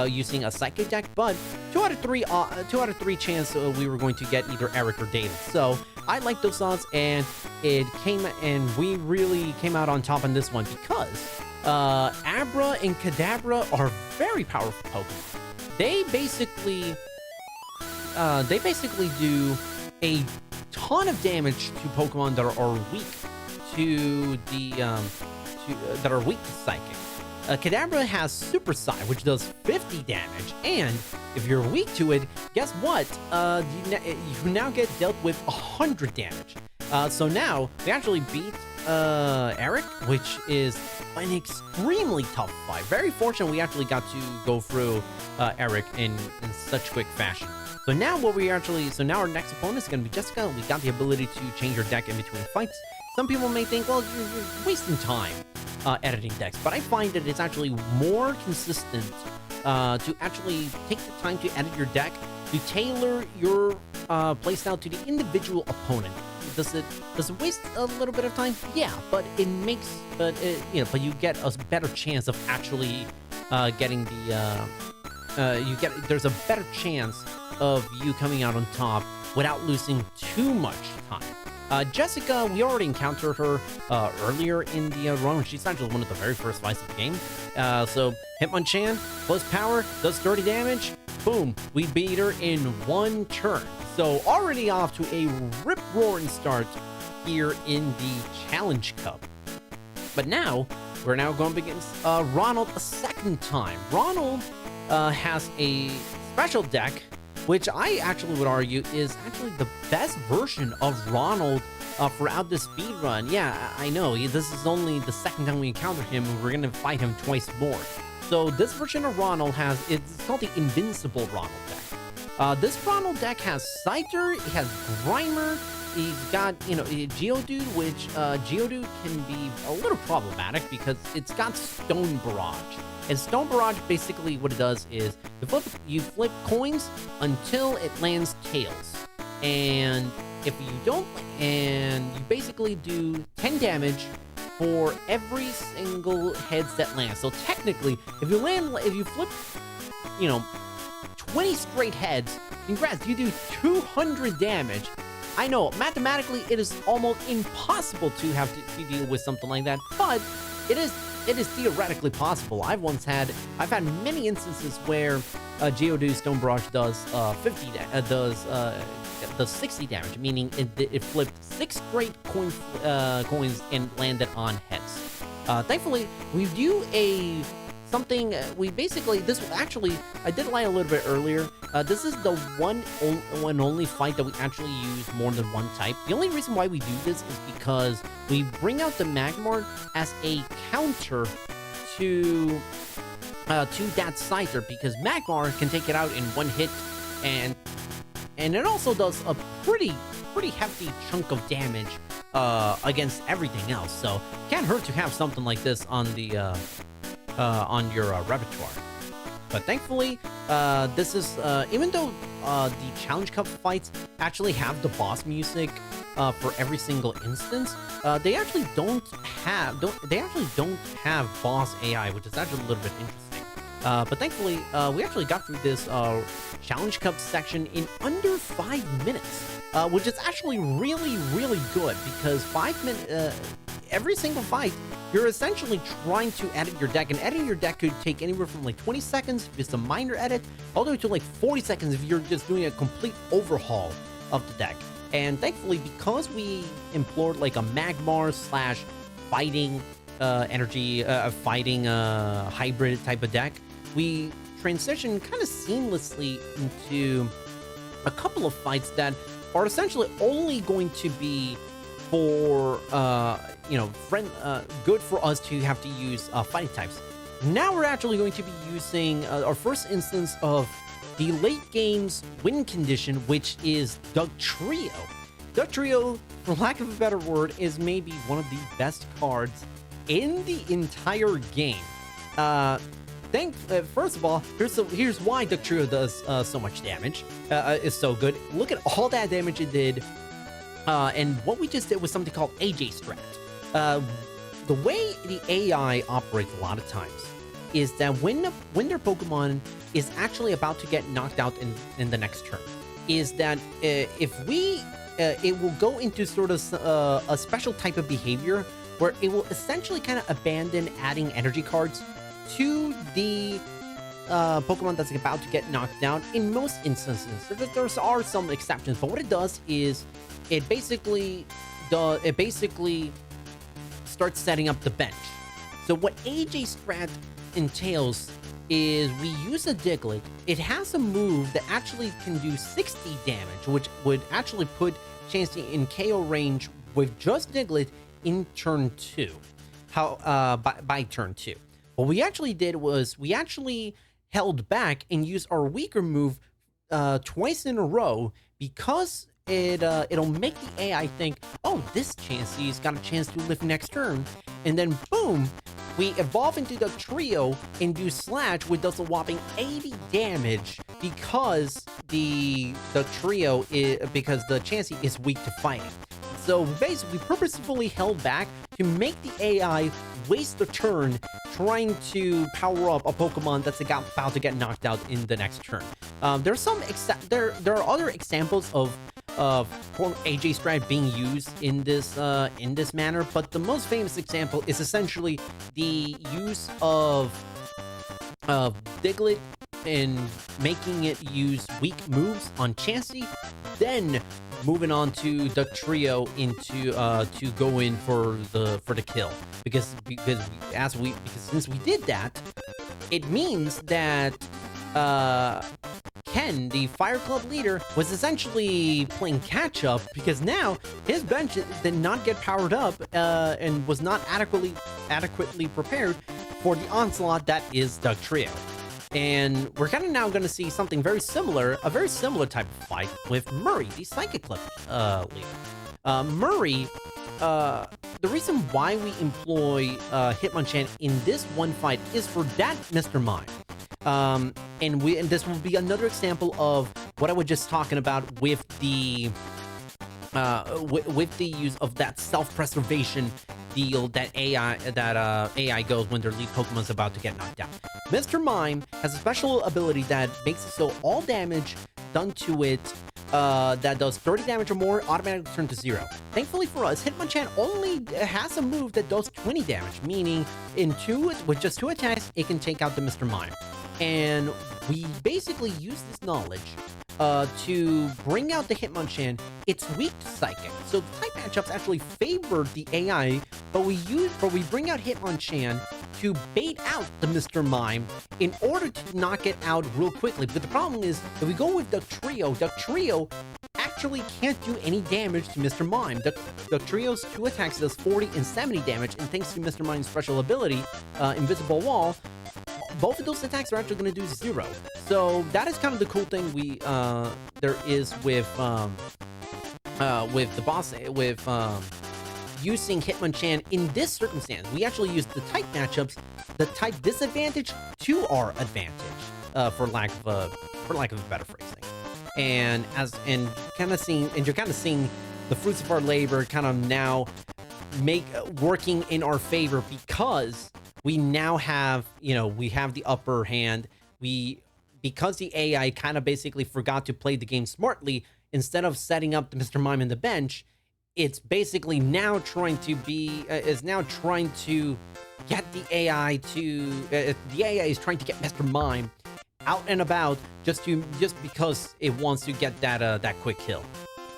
using a Psychic deck, but 2 out of 3 chance we were going to get either Eric or David. So I like those odds, and we really came out on top on this one, because Abra and Kadabra are very powerful Pokemon. They basically do a ton of damage to Pokemon that are weak to Psychic. Kadabra has Super Psy, which does 50 damage, and if you're weak to it, guess what? You now get dealt with 100 damage. So now we actually beat Eric, which is an extremely tough fight. Very fortunate we actually got to go through Eric in such quick fashion. So now our next opponent is going to be Jessica. We got the ability to change your deck in between fights. Some people may think, well, you're wasting time editing decks, but I find that it's actually more consistent to actually take the time to edit your deck, to tailor your playstyle to the individual opponent. Does it waste a little bit of time? Yeah, but but you get a better chance of actually getting there's a better chance of you coming out on top without losing too much time. Jessica, we already encountered her earlier in the run. She's actually one of the very first fights of the game. So Hitmonchan, plus power, does 30 damage. Boom, we beat her in 1 turn. So already off to a rip-roaring start here in the Challenge Cup. But now, we're now going against Ronald a second time. Ronald has a special deck, which I actually would argue is actually the best version of Ronald throughout the speedrun. Yeah, I know, this is only the second time we encountered him, and we're going to fight him twice more. So this version of Ronald it's called the Invincible Ronald deck. This Ronald deck has Scyther, it has Grimer, he's got, Geodude, which Geodude can be a little problematic because it's got Stone Barrage. And Stone Barrage, basically what it does is you flip coins until it lands tails. And if you don't, and you basically do 10 damage for every single heads that land. So technically, if you flip, 20 straight heads, congrats, you do 200 damage. I know, mathematically, it is almost impossible to have to deal with something like that, but it is theoretically possible. I've had many instances where Geodude Stone Barrage does 60 damage, meaning it flipped 6 straight coins and landed on heads. Thankfully, we do I did lie a little bit earlier. This is the one only fight that we actually use more than one type. The only reason why we do this is because we bring out the Magmar as a counter to that Scyther, because Magmar can take it out in one hit, and it also does a pretty hefty chunk of damage against everything else. So can't hurt to have something like this on the on your repertoire. But thankfully, this is even though the Challenge Cup fights actually have the boss music for every single instance, they actually don't have boss AI, which is actually a little bit interesting. But thankfully, we actually got through this Challenge Cup section in under 5 minutes, which is actually really good, because 5 minutes, every single fight, you're essentially trying to edit your deck, and editing your deck could take anywhere from like 20 seconds if it's a minor edit, all the way to like 40 seconds if you're just doing a complete overhaul of the deck. And thankfully, because we employed like a Magmar / fighting energy, fighting hybrid type of deck, we transitioned kind of seamlessly into a couple of fights that are essentially only going to be for good for us to have to use fighting types. Now we're actually going to be using our first instance of the late game's win condition, which is Dugtrio. Dugtrio, for lack of a better word, is maybe one of the best cards in the entire game. First of all, here's why Dugtrio does so much damage. Is so good. Look at all that damage it did. And what we just did was something called AJ Strat. The way the AI operates a lot of times is that when their Pokemon is actually about to get knocked out in the next turn, is that it will go into sort of a special type of behavior where it will essentially kind of abandon adding energy cards to the Pokemon that's about to get knocked down in most instances. There are some exceptions, but what it does is it basically starts setting up the bench. So what AJ Strat entails is we use a Diglett. It has a move that actually can do 60 damage, which would actually put Chansey in KO range with just Diglett in turn 2. By turn 2. What we actually did was we actually held back and used our weaker move twice in a row, because it'll make the AI think, oh, this Chansey's got a chance to live next turn, and then boom, we evolve into the trio and do Slash, which does a whopping 80 damage because the Chansey is weak to fighting. So basically, we purposefully held back to make the AI waste a turn trying to power up a Pokemon that's about to get knocked out in the next turn. There are other examples of AJ Strat being used in this manner, but the most famous example is essentially the use of Diglett and making it use weak moves on Chansey, then moving on to the trio into to go in for the kill, because since we did that, it means that Ken, the Fire Club leader, was essentially playing catch up, because now his bench did not get powered up and was not adequately prepared for the onslaught that is Doug Trio. And we're kind of now going to see something very similar, a very similar type of fight with Murray, the Psychic Clip leader. Murray, the reason why we employ Hitmonchan in this one fight is for that Mr. Mime. And this will be another example of what I was just talking about with the with the use of that self-preservation deal that AI goes when their lead Pokemon's about to get knocked out. Mr. Mime has a special ability that makes it so all damage done to it that does 30 damage or more automatically turn to 0. Thankfully for us, Hitmonchan only has a move that does 20 damage, meaning with just 2 attacks, it can take out the Mr. Mime. And we basically use this knowledge to bring out the Hitmonchan. It's weak to Psychic, so the type matchups actually favor the AI, but we bring out Hitmonchan to bait out the Mr. Mime in order to knock it out real quickly. But the problem is, if we go with Duck Trio actually can't do any damage to Mr. Mime. Duck Trio's 2 attacks does 40 and 70 damage, and thanks to Mr. Mime's special ability, Invisible Wall, both of those attacks are actually going to do 0. So that is kind of the cool thing there is with the boss, using Hitmonchan in this circumstance. We actually use the type matchups, the type disadvantage to our advantage, for lack of a better phrasing. And you're kind of seeing the fruits of our labor kind of now working in our favor, because we now have, we have the upper hand. Because the AI kind of basically forgot to play the game smartly, instead of setting up the Mr. Mime in the bench, it's basically now trying to get the AI is trying to get Mr. Mime out and about just because it wants to get that quick kill.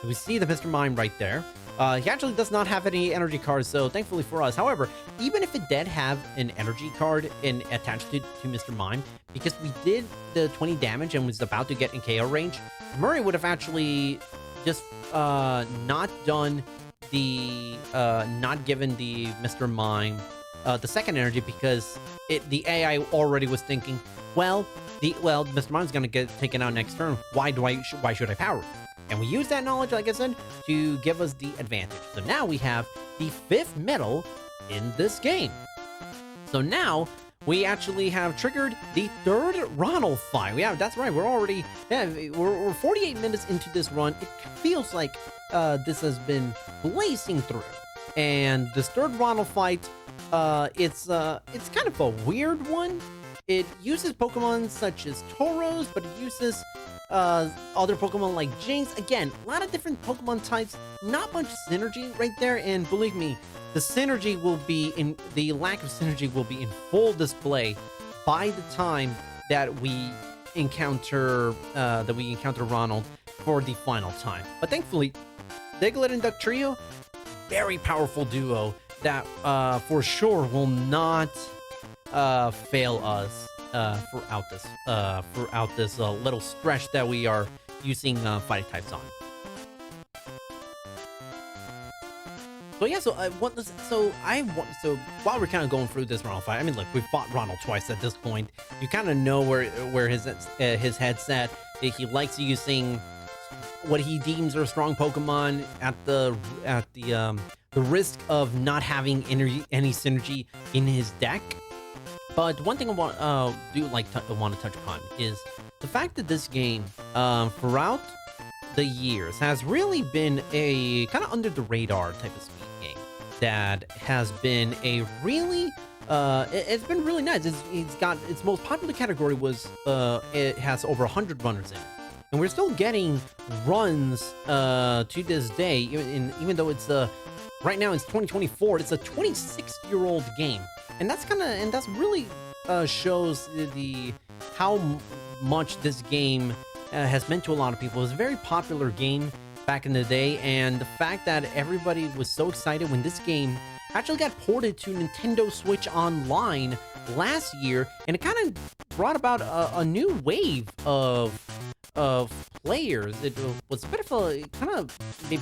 So we see the Mr. Mime right there. He actually does not have any energy cards, so thankfully for us. However, even if it did have an energy card attached to Mr. Mime, because we did the 20 damage and was about to get in KO range, Murray would have actually just not given the Mr. Mime the second energy, because the AI already was thinking, Mr. Mime's gonna get taken out next turn. Why should I power it? And we use that knowledge, like I said, to give us the advantage. So now we have the 5th medal in this game. So now we actually have triggered the 3rd Ronald fight. That's right, we're 48 minutes into this run. It feels like this has been blazing through. And this 3rd Ronald fight, it's kind of a weird one. It uses Pokemon such as Tauros, but it uses other Pokemon like Jinx. Again, a lot of different Pokemon types, not much synergy right there, and believe me, the lack of synergy will be in full display by the time that we encounter Ronald for the final time. But thankfully, Diglett and Duck Trio, very powerful duo that for sure will not fail us throughout this little stretch that we are using fighting types on. So yeah, while we're kind of going through this Ronald fight, I mean, look, we've fought Ronald twice at this point. You kind of know where his head's at. He likes using what he deems are strong Pokemon at the risk of not having any synergy in his deck. But one thing I want to touch upon is the fact that this game, throughout the years, has really been a kind of under the radar type of speed game that has been a really it's been really nice. It's got its most popular category was it has over 100 runners in it, and we're still getting runs to this day, even though it's right now it's 2024. It's a 26-year-old game. And that's really shows how much this game has meant to a lot of people. It was a very popular game back in the day, and the fact that everybody was so excited when this game actually got ported to Nintendo Switch Online last year, and it kind of brought about a new wave of players. It was a bit of it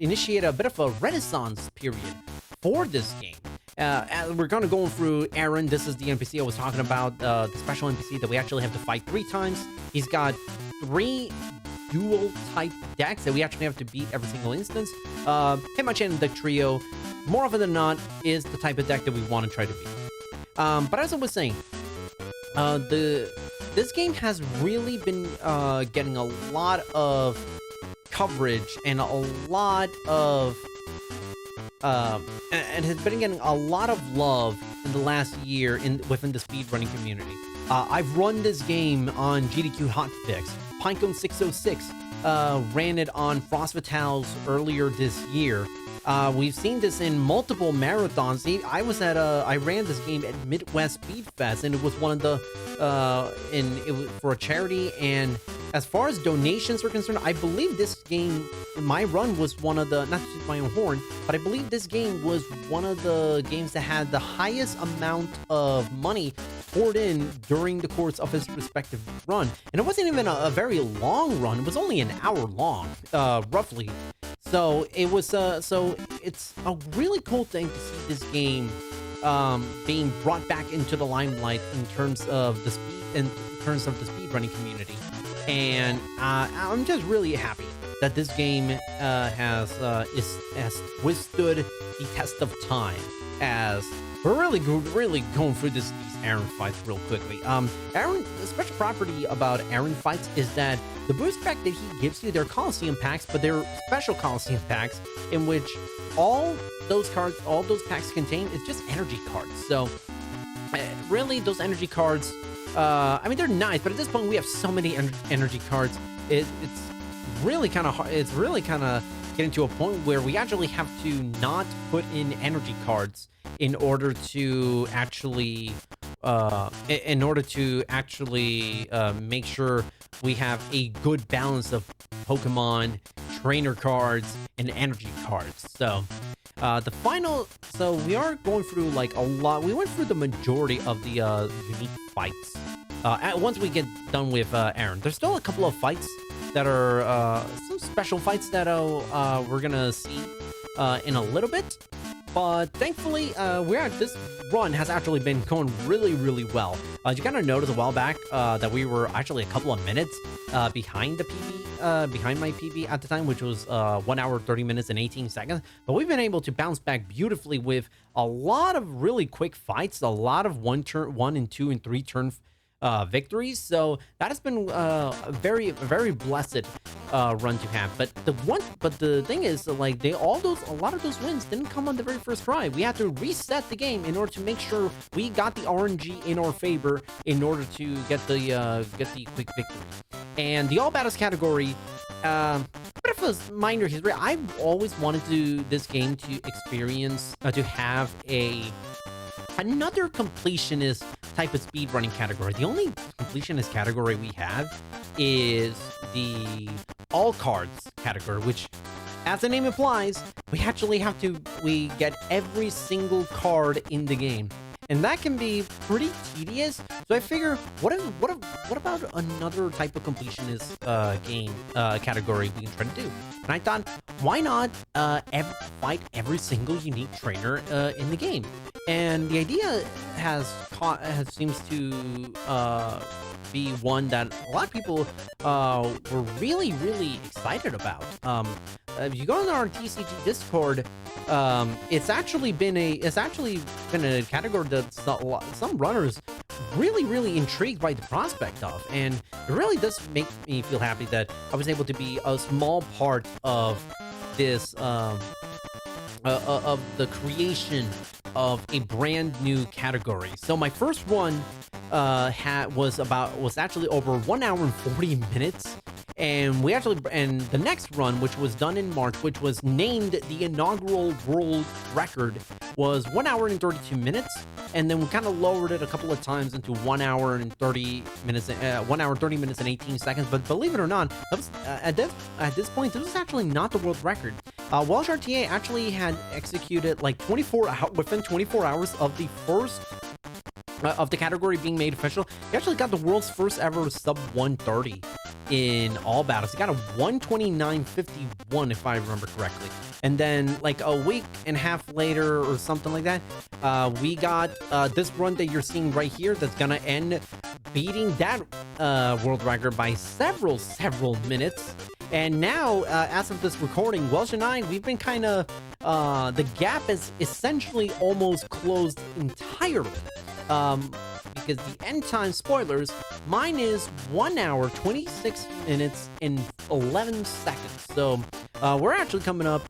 initiated a bit of a renaissance period for this game. We're gonna go through Aaron. This is the NPC I was talking about, the special NPC that we actually have to fight 3 times. He's got 3 dual type decks that we actually have to beat every single instance. Hitmonchan and Deck Trio, more often than not, is the type of deck that we want to try to beat. But as I was saying, this game has really been getting a lot of coverage and a lot of and has been getting a lot of love in the last year within the speedrunning community. I've run this game on GDQ Hotfix. Pinecone 606 ran it on Frost Vitals earlier this year. We've seen this in multiple marathons. I ran this game at Midwest Speed Fest, and it was one of the it was for a charity. And as far as donations are concerned, I believe this game, my run, was one of the, not to toot my own horn, but I believe this game was one of the games that had the highest amount of money poured in during the course of his respective run. And it wasn't even a very long run. It was only an hour long, roughly. So it was, so it's a really cool thing to see this game being brought back into the limelight in terms of the speedrunning community. And I'm just really happy that this game has withstood the test of time, as we're really going through these Aaron fights real quickly. Aaron, the special property about Aaron fights is that the boost pack that he gives you, they're Coliseum packs, but they're special Coliseum packs in which all those packs contain is just energy cards. So really, those energy cards, I mean, they're nice, but at this point we have so many energy cards. It's really kind of hard. It's really kind of getting to a point where we actually have to not put in energy cards in order to actually make sure we have a good balance of Pokemon trainer cards and energy cards. So so we are going through like a lot. We went through the majority of the unique fights. Once we get done with Aaron, there's still a couple of fights that are some special fights that we're gonna see in a little bit. But thankfully, this run has actually been going really well. You kind of noticed a while back that we were actually a couple of minutes behind the PB, behind my PB at the time, which was 1 hour, 30 minutes, and 18 seconds. But we've been able to bounce back beautifully with a lot of really quick fights, a lot of 1 and 2 and 3 turn victories. So that has been a very blessed run to have. But the thing is, like, a lot of those wins didn't come on the very first try. We had to reset the game in order to make sure we got the RNG in our favor in order to get the quick victory. And the all battles category, bit of a minor history. I've always wanted this game to experience to have another completionist type of speedrunning category. The only completionist category we have is the all cards category, which, as the name implies, we get every single card in the game. And that can be pretty tedious. So I figure, what about another type of completionist game category we can try to do? And I thought, why not fight every single unique trainer in the game? And the idea seems to be one that a lot of people were really excited about. If you go on our TCG Discord, it's actually been a category that some runners really intrigued by the prospect of, and it really does make me feel happy that I was able to be a small part of this of the creation of a brand new category. So my first one was actually over 1 hour and 40 minutes. And the next run, which was done in March, which was named the inaugural world record, was 1 hour and 32 minutes. And then we kind of lowered it a couple of times into 1 hour and 30 minutes, 1 hour, 30 minutes and 18 seconds. But believe it or not, that was, at this point, this was actually not the world record. Welsh RTA actually had executed like within 24 hours of the first of the category being made official. He actually got the world's first ever sub 130 in all battles. He got a 129.51, if I remember correctly. And then like a week and a half later or something like that, we got this run that you're seeing right here that's gonna end beating that world record by several minutes. And now, as of this recording, Welsh and I, we've been kind of, the gap is essentially almost closed entirely. Because the end time, spoilers, mine is 1 hour, 26 minutes, and 11 seconds. So, we're actually coming up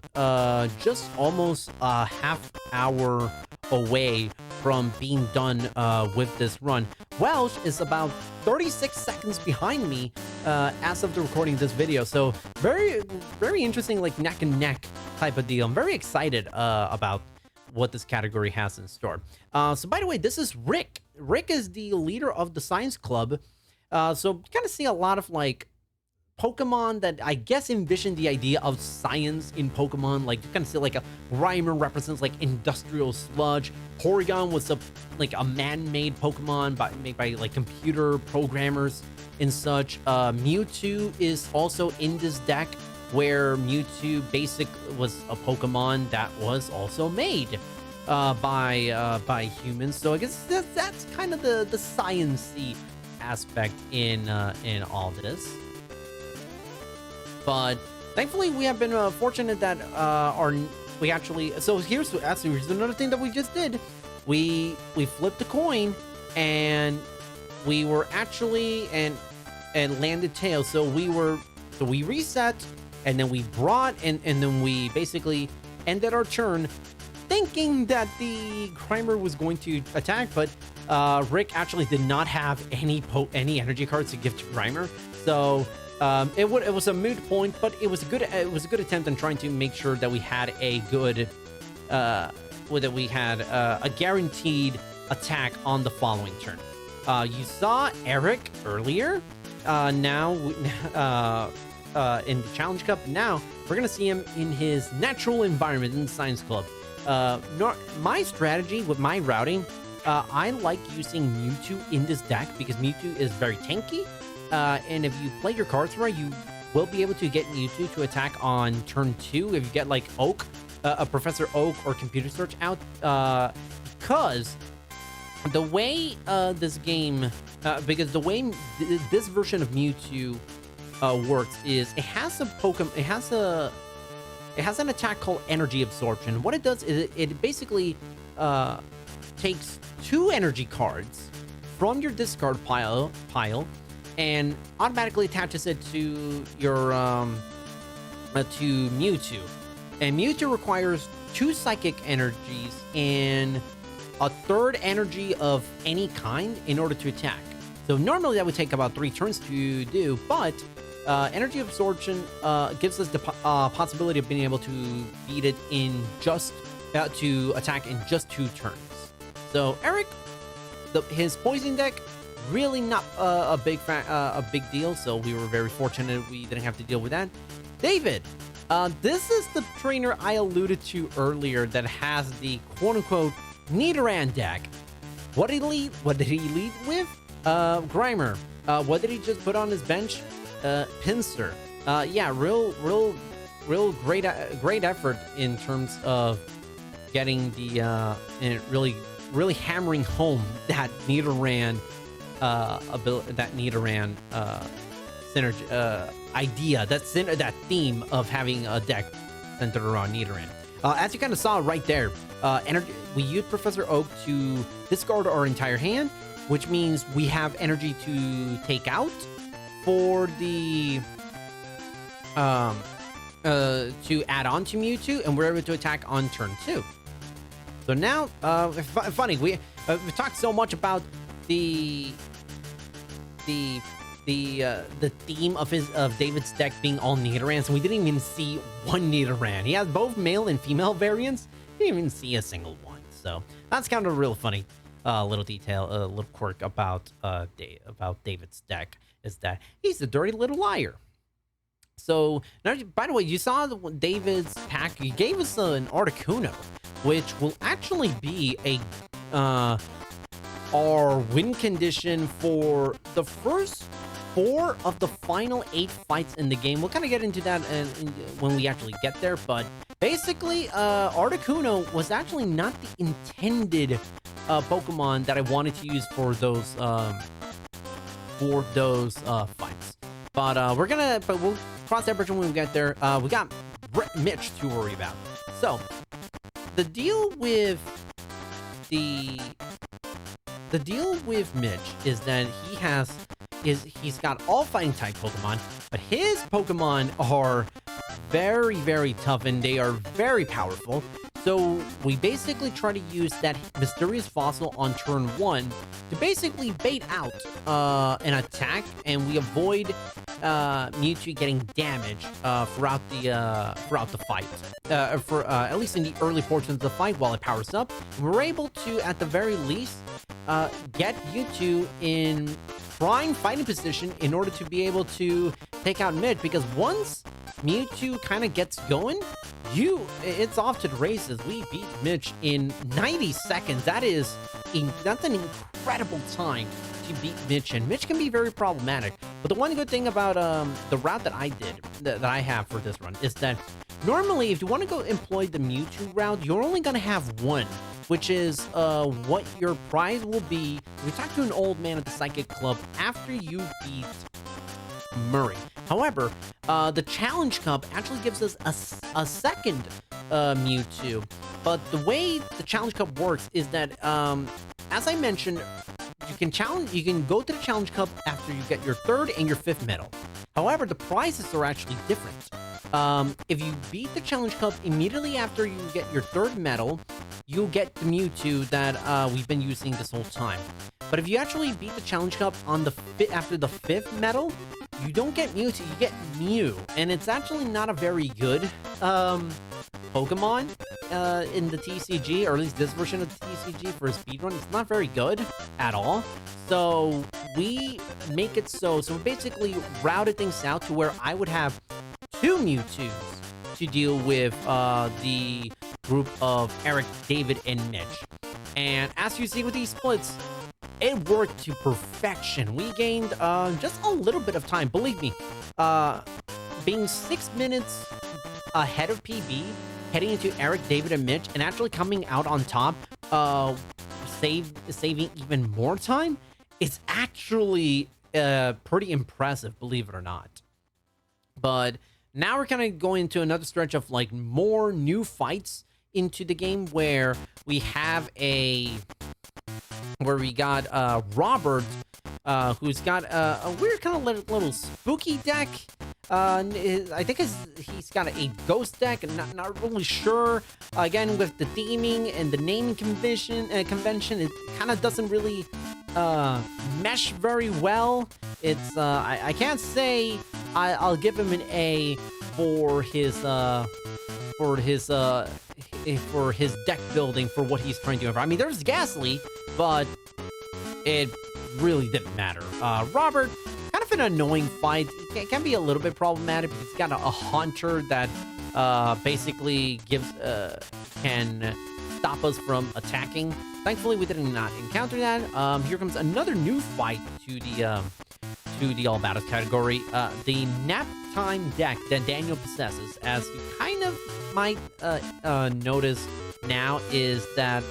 just almost a half hour away from being done with this run. Welsh is about 36 seconds behind me as of the recording of this video. So very interesting, like neck and neck type of deal. I'm very excited about what this category has in store. So by the way, this is Rick. Rick is the leader of the science club. So kind of see a lot of like Pokemon that I guess envision the idea of science in Pokemon. Like you kind of see like a Grimer represents like industrial sludge. Porygon was a man-made Pokemon made by like computer programmers and such. Mewtwo is also in this deck, where Mewtwo basic was a Pokemon that was also made by humans. So I guess that's kind of the science-y aspect in all this. But thankfully, we have been fortunate that we actually. So here's another thing that we just did. We flipped the coin, and we were actually and landed tails. So we reset, and then we brought and then we basically ended our turn, thinking that the Grimer was going to attack, but Rick actually did not have any energy cards to give to Grimer. So. It was a moot point, but it was a good attempt in trying to make sure that we had a good a guaranteed attack on the following turn. You saw Eric earlier. Now in the Challenge Cup. Now we're gonna see him in his natural environment in the Science Club. My strategy with my routing, I like using Mewtwo in this deck because Mewtwo is very tanky. And if you play your cards right, you will be able to get Mewtwo to attack on turn 2 if you get like Oak, a Professor Oak or Computer Search out, because the way this game, because the way this version of Mewtwo works is it has an attack called Energy Absorption. What it does is it basically takes 2 energy cards from your discard pile and automatically attaches it to your to Mewtwo. And Mewtwo requires 2 psychic energies and a 3rd energy of any kind in order to attack. So normally that would take about 3 turns to do, but energy absorption gives us the possibility of being able to beat it in just to attack in just 2 turns. So Eric, his poison deck, really not a big deal, so we were very fortunate we didn't have to deal with that. David, this is the trainer I alluded to earlier that has the quote-unquote Nidoran deck. What did he lead with? Grimer. What did he just put on his bench? Pinsir. Yeah, real great effort in terms of getting the and really hammering home that Nidoran synergy idea, that theme of having a deck centered around Nidoran. As you kind of saw right there, we used Professor Oak to discard our entire hand, which means we have energy to take out for the to add on to Mewtwo, and we're able to attack on turn 2. So now, funny, we talked so much about the theme of David's deck being all Nidorans, and we didn't even see one Nidoran. He has both male and female variants. We didn't even see a single one. So that's kind of a real funny little detail, a little quirk about David's deck, is that he's a dirty little liar. So now, by the way, you saw David's pack. He gave us an Articuno, which will actually be our win condition for the first 4 of the final 8 fights in the game. We'll kind of get into that when we actually get there, but Basically, Articuno was actually not the intended Pokemon that I wanted to use for those fights. But we'll cross that bridge when we get there. We got Mitch to worry about. So, the deal with Mitch is that he's got all fighting type Pokemon, but his Pokemon are very, very tough and they are very powerful. So we basically try to use that mysterious fossil on turn 1 to basically bait out an attack, and we avoid Mewtwo getting damage throughout the fight. For at least in the early portions of the fight while it powers up, we're able to, at the very least, get Mewtwo in prime fighting position in order to be able to take out Mitch, because once Mewtwo kind of gets going, it's off to the races. We beat Mitch in 90 seconds. That's an incredible time to beat Mitch, and Mitch can be very problematic. But the one good thing about the route that I have for this run is that normally if you want to go employ the Mewtwo route, you're only going to have one, which is what your prize will be if you talk to an old man at the Psychic Club after you beat Murray. However, the Challenge Cup actually gives us a second Mewtwo, but the way the Challenge Cup works is that, as I mentioned, you can go to the Challenge Cup after you get your 3rd and your 5th medal. However, the prizes are actually different. If you beat the Challenge Cup immediately after you get your 3rd medal, you'll get the Mewtwo that we've been using this whole time. But if you actually beat the Challenge Cup on after the 5th medal, you don't get Mewtwo, you get Mew. And it's actually not a very good Pokemon in the TCG, or at least this version of the TCG for a speedrun. It's not very good at all. So we make it so we basically routed things out to where I would have 2 Mewtwos to deal with the group of Eric, David, and Mitch. And as you see with these splits, it worked to perfection. We gained just a little bit of time. Believe me, being 6 minutes ahead of PB, heading into Eric, David, and Mitch, and actually coming out on top, saving even more time, is actually pretty impressive, believe it or not. But now we're kind of going into another stretch of like more new fights into the game, where we got Robert, who's got a weird kind of little spooky deck. I think he's got a ghost deck, and not really sure. Again, with the theming and the naming convention, it kind of doesn't really mesh very well. It's I can't say I'll give him an A for his deck building, for what he's trying to do. I mean, there's Ghastly, but it really didn't matter. Robert, kind of an annoying fight. It can be a little bit problematic because he's got a Haunter that basically can stop us from attacking. Thankfully, we did not encounter that. Here comes another new fight to the All Battles category. The Nap Time deck that Daniel possesses, as you kind of might notice now, is that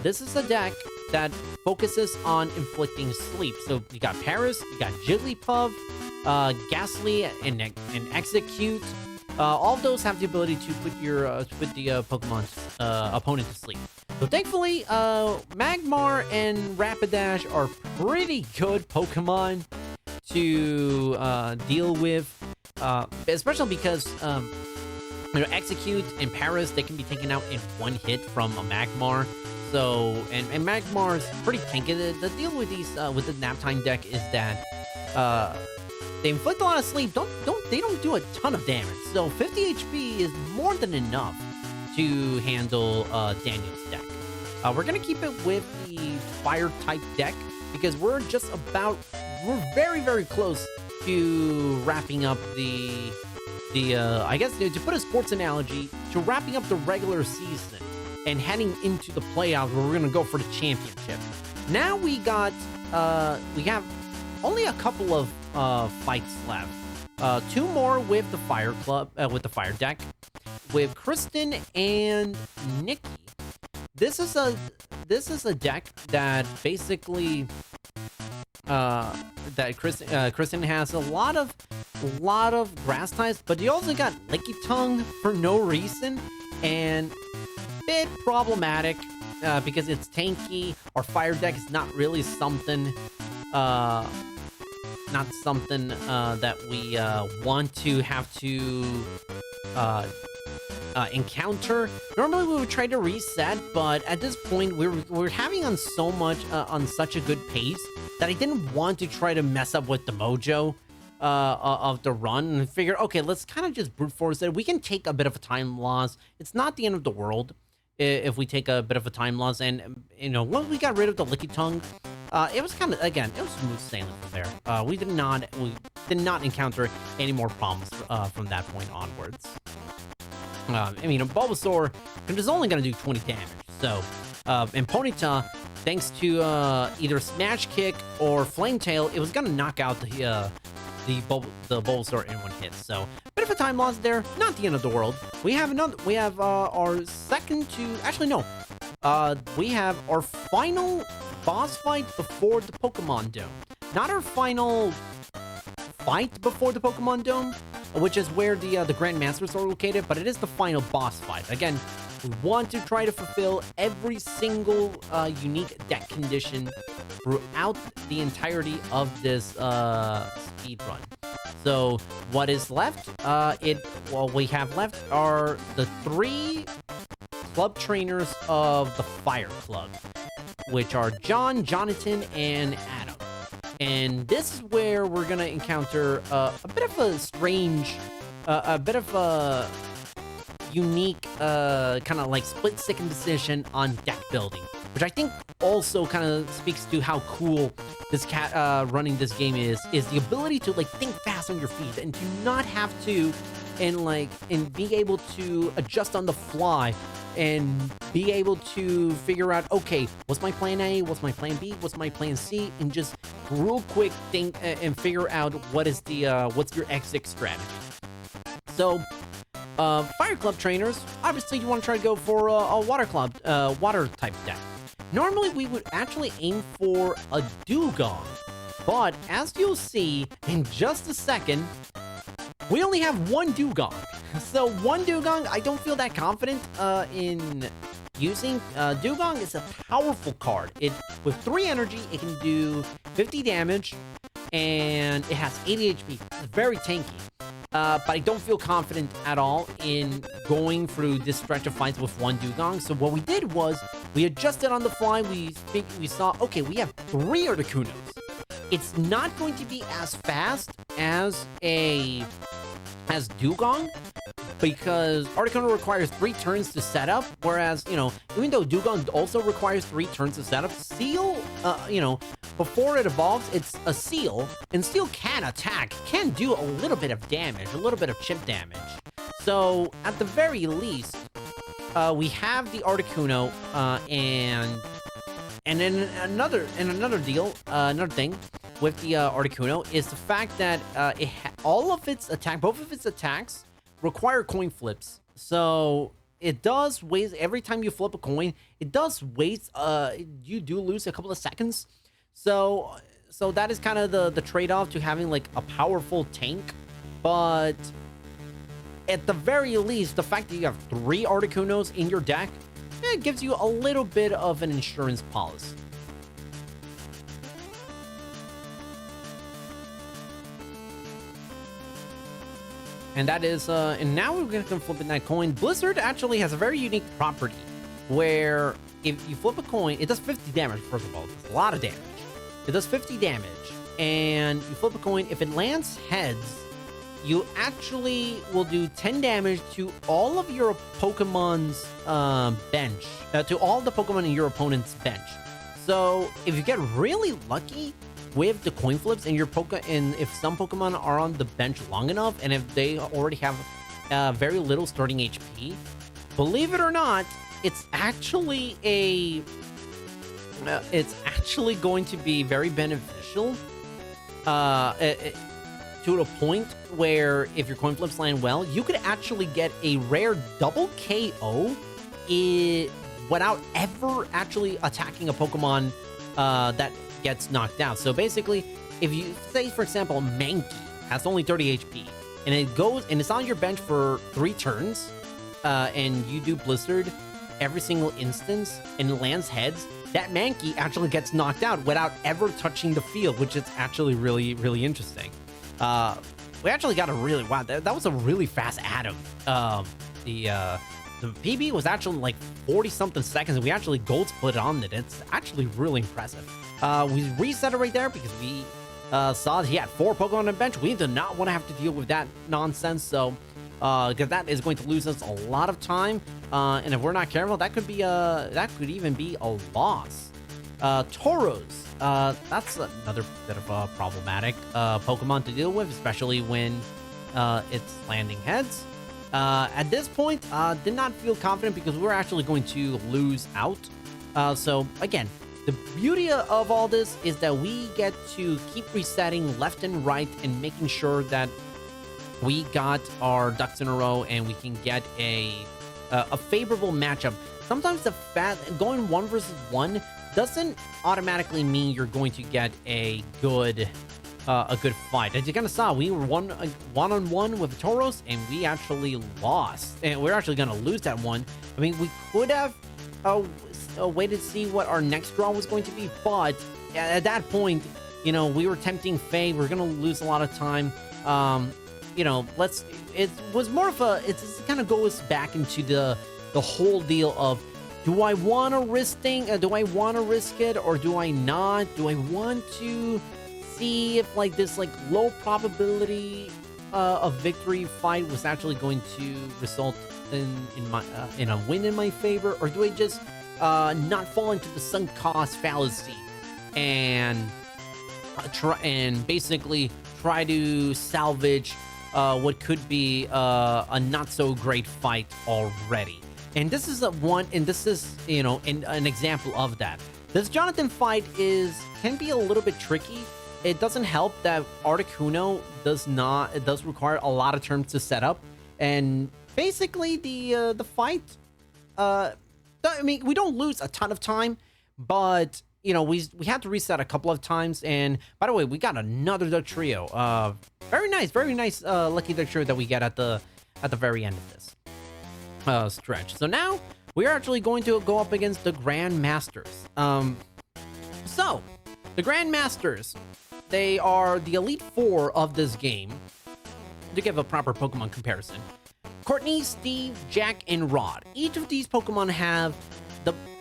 this is a deck that focuses on inflicting sleep. So you got Paris, you got Jigglypuff, Ghastly, and Execute. All of those have the ability to put the Pokemon's opponent to sleep. So thankfully, Magmar and Rapidash are pretty good Pokemon to deal with, especially because Execute and Paris, they can be taken out in one hit from a Magmar. So, and Magmar's pretty tanky. The deal with with the Naptime deck is that they inflict a lot of sleep. They don't do a ton of damage. So 50 HP is more than enough to handle Daniel's deck. We're gonna keep it with the fire type deck because we're very, very close to wrapping up I guess to put a sports analogy, to wrapping up the regular season and heading into the playoffs where we're gonna go for the championship. Now we have only a couple of fights left. 2 more with the fire club, with the fire deck. with Kristen and Nikki. This is a deck that basically that Kristen has a lot of grass types, but you also got Licky Tongue for no reason, and bit problematic because it's tanky. Our fire deck is not really something that we want to have to encounter. Normally we would try to reset, but at this point we're having on such a good pace that I didn't want to try to mess up with the mojo of the run, and figure, okay, let's kind of just brute force it. We can take a bit of a time loss. It's not the end of the world if we take a bit of a time loss. And you know, once we got rid of the Licky Tongue, it was kind of, again, it was smooth sailing from there. We did not encounter any more problems from that point onwards. I mean, Bulbasaur is only going to do 20 damage. So, and Ponyta, thanks to either Smash Kick or Flame Tail, it was going to knock out the Bulbasaur in one hit. So, bit of a time loss there. Not the end of the world. We have our second to, actually no, we have our final boss fight before the Pokemon Dome. Not our final fight before the Pokemon Dome, which is where the Grand Masters are located, but it is the final boss fight. Again, we want to try to fulfill every single unique deck condition throughout the entirety of this speed run. So what is left? What we have left are the 3 club trainers of the Fire Club, which are John, Jonathan, and Adam. And this is where we're gonna encounter a bit of a strange, a bit of a unique kind of like split-second decision on deck building, which I think also kind of speaks to how cool this running this game is the ability to like think fast on your feet and to not have to and be able to adjust on the fly and be able to figure out, okay, what's my plan A, what's my plan B, what's my plan C, and just real quick think and figure out what's your exit strategy. So Fire Club trainers, obviously you want to try to go for a water type deck. Normally we would actually aim for a Dugong, but as you'll see in just a second, we only have one Dugong. So one Dugong, I don't feel that confident in using. Dugong is a powerful card. With 3 energy, it can do 50 damage, and it has 80 HP. It's very tanky. But I don't feel confident at all in going through this stretch of fights with one Dugong. So what we did was we adjusted on the fly. We saw, okay, we have 3 Articunos. It's not going to be as fast as Dugong, because Articuno requires 3 turns to set up, whereas, you know, even though Dugong also requires 3 turns to set up, Seal, you know, before it evolves, it's a Seal, and Seal can attack, can do a little bit of damage, a little bit of chip damage. So, at the very least, we have the Articuno, and then another thing with the Articuno is the fact that both of its attacks require coin flips. So it does waste, every time you flip a coin, it does waste, you do lose a couple of seconds. So that is kind of the trade-off to having like a powerful tank. But at the very least, the fact that you have 3 Articunos in your deck, it gives you a little bit of an insurance policy. And that is, and now we're going to come flipping that coin. Blizzard actually has a very unique property where if you flip a coin, it does 50 damage, first of all. It's a lot of damage. It does 50 damage. And you flip a coin, if it lands heads, you actually will do 10 damage to all of your Pokemon's bench, to all the Pokemon in your opponent's bench. So if you get really lucky with the coin flips and if some Pokemon are on the bench long enough, and if they already have very little starting HP, believe it or not, it's actually going to be very beneficial to the point where if your coin flips land well, you could actually get a rare double KO without ever actually attacking a Pokemon that gets knocked out. So basically, if you say, for example, Mankey has only 30 HP, and it goes and it's on your bench for 3 turns, and you do Blizzard every single instance and it lands heads, that Mankey actually gets knocked out without ever touching the field, which is actually really, really interesting. We actually got a really, wow, that was a really fast Atom. The PB was actually like 40-something seconds, and we actually gold split on it. It's actually really impressive. We reset it right there because we saw that he had 4 Pokemon on the bench. We did not want to have to deal with that nonsense, so because that is going to lose us a lot of time, and if we're not careful, that could even be a loss. Tauros, that's another bit of a problematic Pokemon to deal with, especially when it's landing heads. At this point, did not feel confident because we're actually going to lose out. So again, the beauty of all this is that we get to keep resetting left and right and making sure that we got our ducks in a row and we can get a favorable matchup. Sometimes going 1 versus 1 doesn't automatically mean you're going to get a good fight. As you kind of saw, we were one-on-one with the Tauros, and we actually lost. And we're actually going to lose that one. I mean, we could have waited to see what our next draw was going to be, but at that point, you know, we were tempting fate. We're going to lose a lot of time. You know, it was more of it kind of goes back into the whole deal of, do I want to risk it, or do I not? Do I want to see if like this low probability of victory fight was actually going to result in a win in my favor, or do I just not fall into the sunk cost fallacy and basically try to salvage what could be a not so great fight already? And this is you know, an example of that. This Jonathan fight can be a little bit tricky. It doesn't help that Articuno does require a lot of turns to set up, and basically the fight, I mean, we don't lose a ton of time, but you know, we had to reset a couple of times. And by the way, we got another Duck Trio. Very nice lucky Duck Trio that we get at the very end of this stretch. So now we're actually going to go up against the Grandmasters. So the Grandmasters, they are the Elite Four of this game. To give a proper Pokemon comparison, Courtney, Steve, Jack, and Rod. Each of these Pokemon have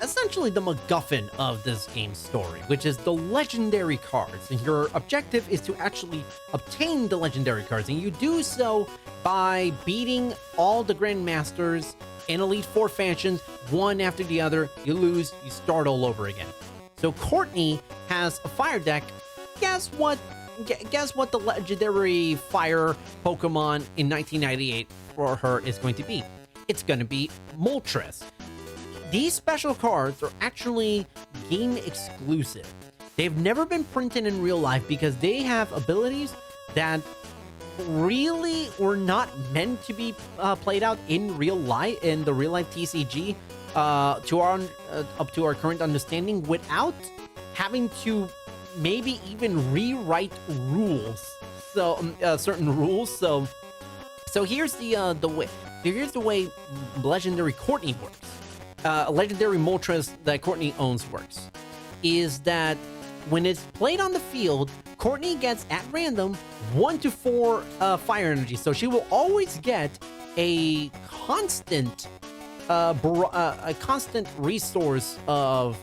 essentially the MacGuffin of this game's story, which is the legendary cards. And your objective is to actually obtain the legendary cards, and you do so by beating all the Grandmasters in Elite Four fashions, one after the other. You lose, you start all over again. So Courtney has a fire deck. Guess what the legendary fire Pokemon in 1998 for her is going to be? It's going to be Moltres. These special cards are actually game exclusive. They've never been printed in real life because they have abilities that really were not meant to be played out in real life, in the real life TCG, up to our current understanding, without having to maybe even rewrite rules. So certain rules. So here's the way. Here's the way legendary Courtney works. Legendary Moltres that Courtney owns works is that when it's played on the field, Courtney gets at random 1 to 4 fire energy, so she will always get a constant resource of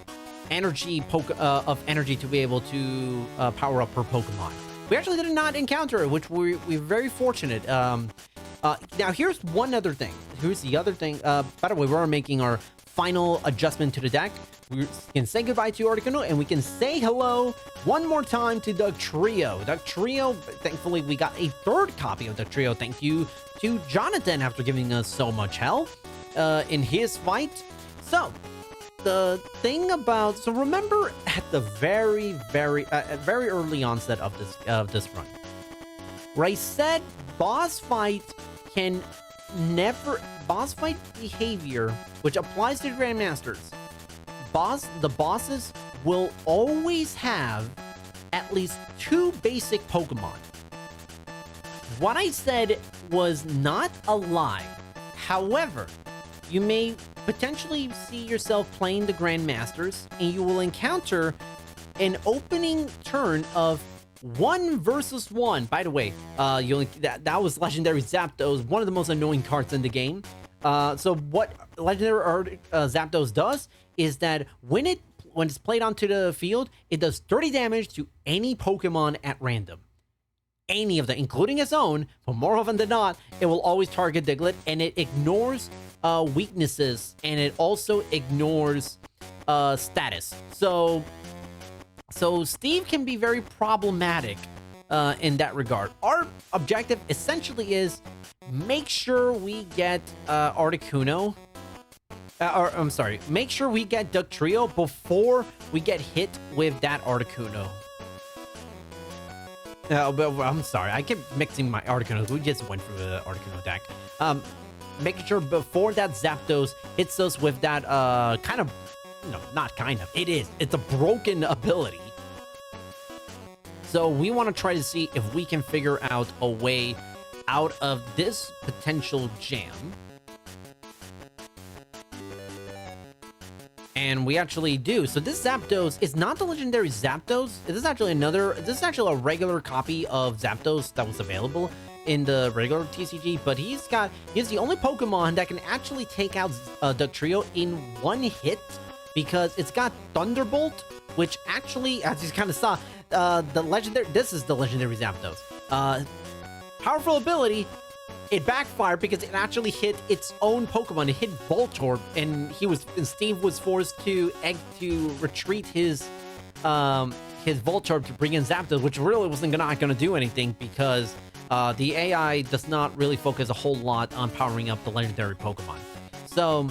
energy to be able to power up her Pokemon. We actually did not encounter it, which we're very fortunate. Now here's one other thing. Here's the other thing. By the way, we're making our final adjustment to the deck. We can say goodbye to Articuno, and we can say hello one more time to Duck Trio. Duck Trio, thankfully, we got a 3rd copy of Duck Trio. Thank you to Jonathan after giving us so much help in his fight. So, the thing about... So, remember at the very early onset of this run, where I said boss fight behavior, which applies to Grandmasters. The bosses will always have at least 2 basic Pokemon. What I said was not a lie. However, you may potentially see yourself playing the Grandmasters, and you will encounter an opening turn of 1 versus 1. By the way, that was Legendary Zapdos, one of the most annoying cards in the game. So what Legendary Zapdos does is that when it's played onto the field, it does 30 damage to any Pokemon at random. Any of them, including its own, but more often than not, it will always target Diglett, and it ignores weaknesses, and it also ignores status. So Steve can be very problematic in that regard. Our objective essentially is make sure we get Articuno, make sure we get Dugtrio before we get hit with that Articuno. But I'm sorry, I keep mixing my Articuno. We just went through the Articuno deck. Making sure before that Zapdos hits us with that it's a broken ability. So we want to try to see if we can figure out a way out of this potential jam. And we actually do. So this Zapdos is not the legendary Zapdos. This is actually a regular copy of Zapdos that was available in the regular TCG, but he's the only Pokemon that can actually take out Dugtrio in 1 hit, because it's got Thunderbolt, which actually, as you kind of saw, this is the legendary Zapdos. Powerful ability. It backfired because it actually hit its own Pokemon. It hit Voltorb, and Steve was forced to retreat his Voltorb to bring in Zapdos, which really wasn't not gonna do anything, because the AI does not really focus a whole lot on powering up the legendary Pokemon. So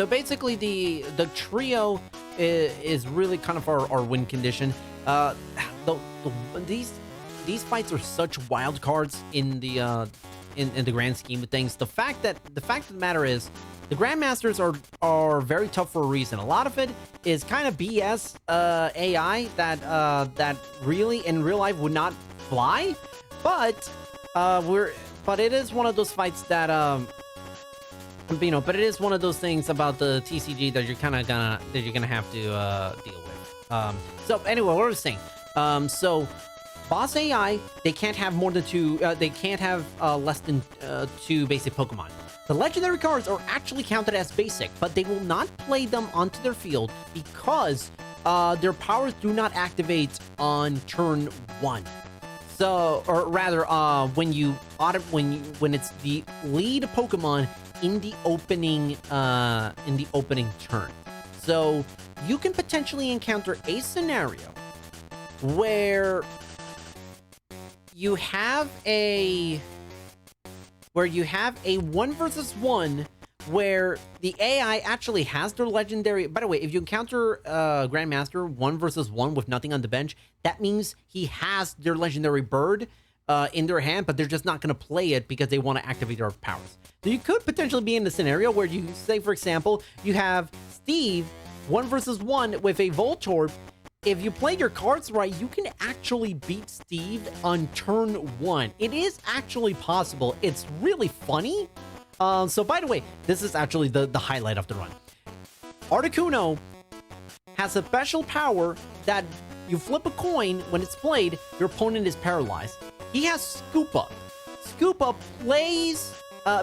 basically the trio is really kind of our win condition. These fights are such wild cards in the grand scheme of things. The fact of the matter is, the Grandmasters are very tough for a reason. A lot of it is kind of BS AI that really in real life would not fly, but it is one of those fights that but it is one of those things about the TCG that you're gonna have to deal with. So anyway, what I was saying, so boss AI, they can't have more than 2. They can't have less than 2 basic Pokemon. The legendary cards are actually counted as basic, but they will not play them onto their field because their powers do not activate on turn 1. So, or rather, when it's the lead Pokemon in the opening turn. So you can potentially encounter a scenario where you have a 1 versus 1 where the AI actually has their legendary. By the way, if you encounter Grandmaster 1 versus 1 with nothing on the bench, that means he has their legendary bird in their hand, but they're just not going to play it because they want to activate their powers. So you could potentially be in the scenario where you say, for example, you have Steve 1 versus 1 with a Voltorb. If you play your cards right, you can actually beat Steve on turn 1. It is actually possible. It's really funny. So by the way, this is actually the highlight of the run. Articuno has a special power that you flip a coin when it's played, your opponent is paralyzed. He has Scoop Up. Scoop Up plays,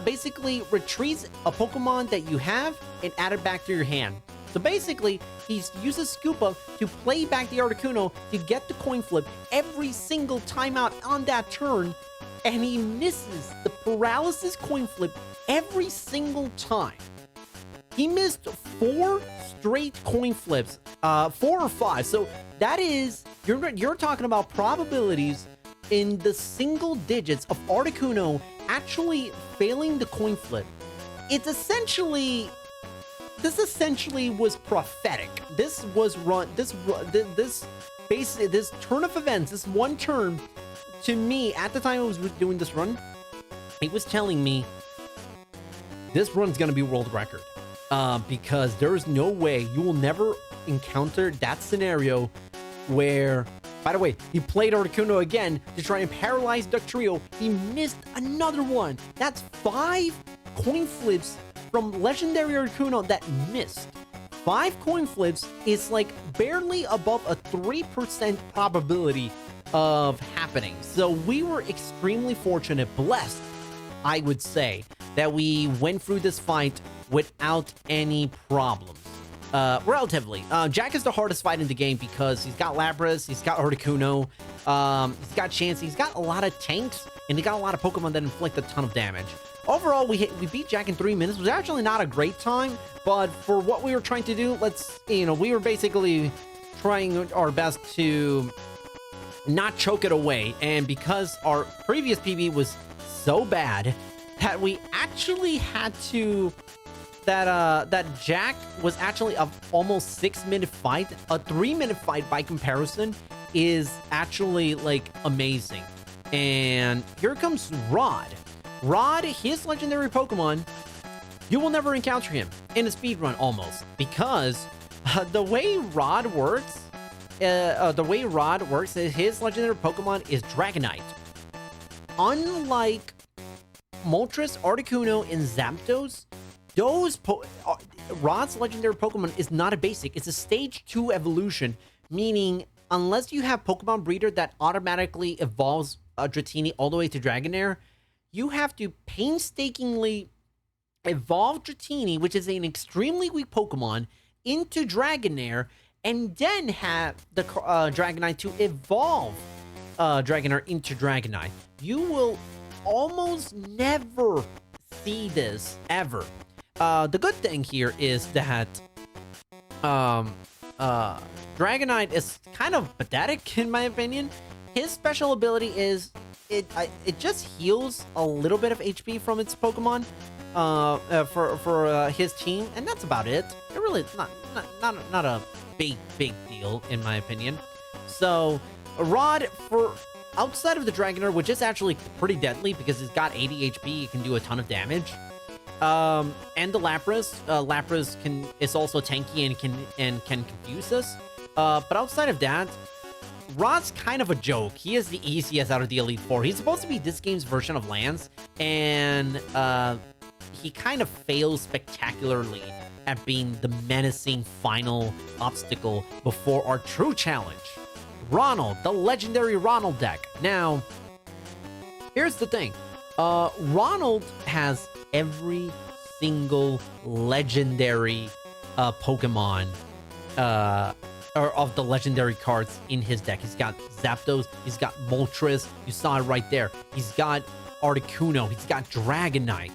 basically retrieves a Pokemon that you have and add it back to your hand. So basically, he uses Scoop Up to play back the Articuno to get the coin flip every single time out on that turn, and he misses the paralysis coin flip every single time. He missed 4 straight coin flips, 4 or 5. So that is, you're talking about probabilities in the single digits of Articuno actually failing the coin flip. This essentially was prophetic. This basically, this turn of events, this one turn, to me, at the time I was doing this run, it was telling me this run's gonna be world record. Because there is no way you will never encounter that scenario where, by the way, he played Articuno again to try and paralyze Duck Trio. He missed another one. That's 5 coin flips from Legendary Articuno that missed. 5 coin flips is like barely above a 3% probability of happening. So we were extremely fortunate, blessed, I would say, that we went through this fight without any problems. Relatively. Jack is the hardest fight in the game because he's got Lapras, he's got Articuno, he's got Chansey, he's got a lot of tanks, and he got a lot of Pokemon that inflict a ton of damage. Overall, we beat Jack in 3 minutes. It was actually not a great time, but for what we were trying to do, we were basically trying our best to not choke it away. And because our previous PB was so bad that we actually had to, that Jack was actually a almost 6-minute fight. A 3-minute fight by comparison is actually like amazing. And here comes Rod. Rod, his legendary Pokemon, you will never encounter him in a speedrun almost, because the way Rod works is his legendary Pokemon is Dragonite. Unlike Moltres, Articuno, and Zapdos, Rod's legendary Pokemon is not a basic. It's a stage 2 evolution, meaning unless you have Pokemon Breeder that automatically evolves Dratini all the way to Dragonair, you have to painstakingly evolve Dratini, which is an extremely weak Pokemon, into Dragonair, and then have the Dragonite to evolve Dragonair into Dragonite. You will almost never see this ever. The good thing here is that Dragonite is kind of pathetic in my opinion. His special ability is it just heals a little bit of HP from its Pokemon for his team, and that's about it. It really it's not a big deal in my opinion. So Rod, for outside of the Dragonair, which is actually pretty deadly because it's got 80 HP, it can do a ton of damage. And the Lapras, is also tanky and can confuse us. But outside of that, Rod's kind of a joke. He is the easiest out of the Elite Four. He's supposed to be this game's version of Lance, and he kind of fails spectacularly at being the menacing final obstacle before our true challenge. Ronald, the legendary Ronald deck. Now, here's the thing. Ronald has every single legendary Pokemon or of the legendary cards in his deck. He's got Zapdos, he's got Moltres, you saw it right there. He's got Articuno, he's got Dragonite.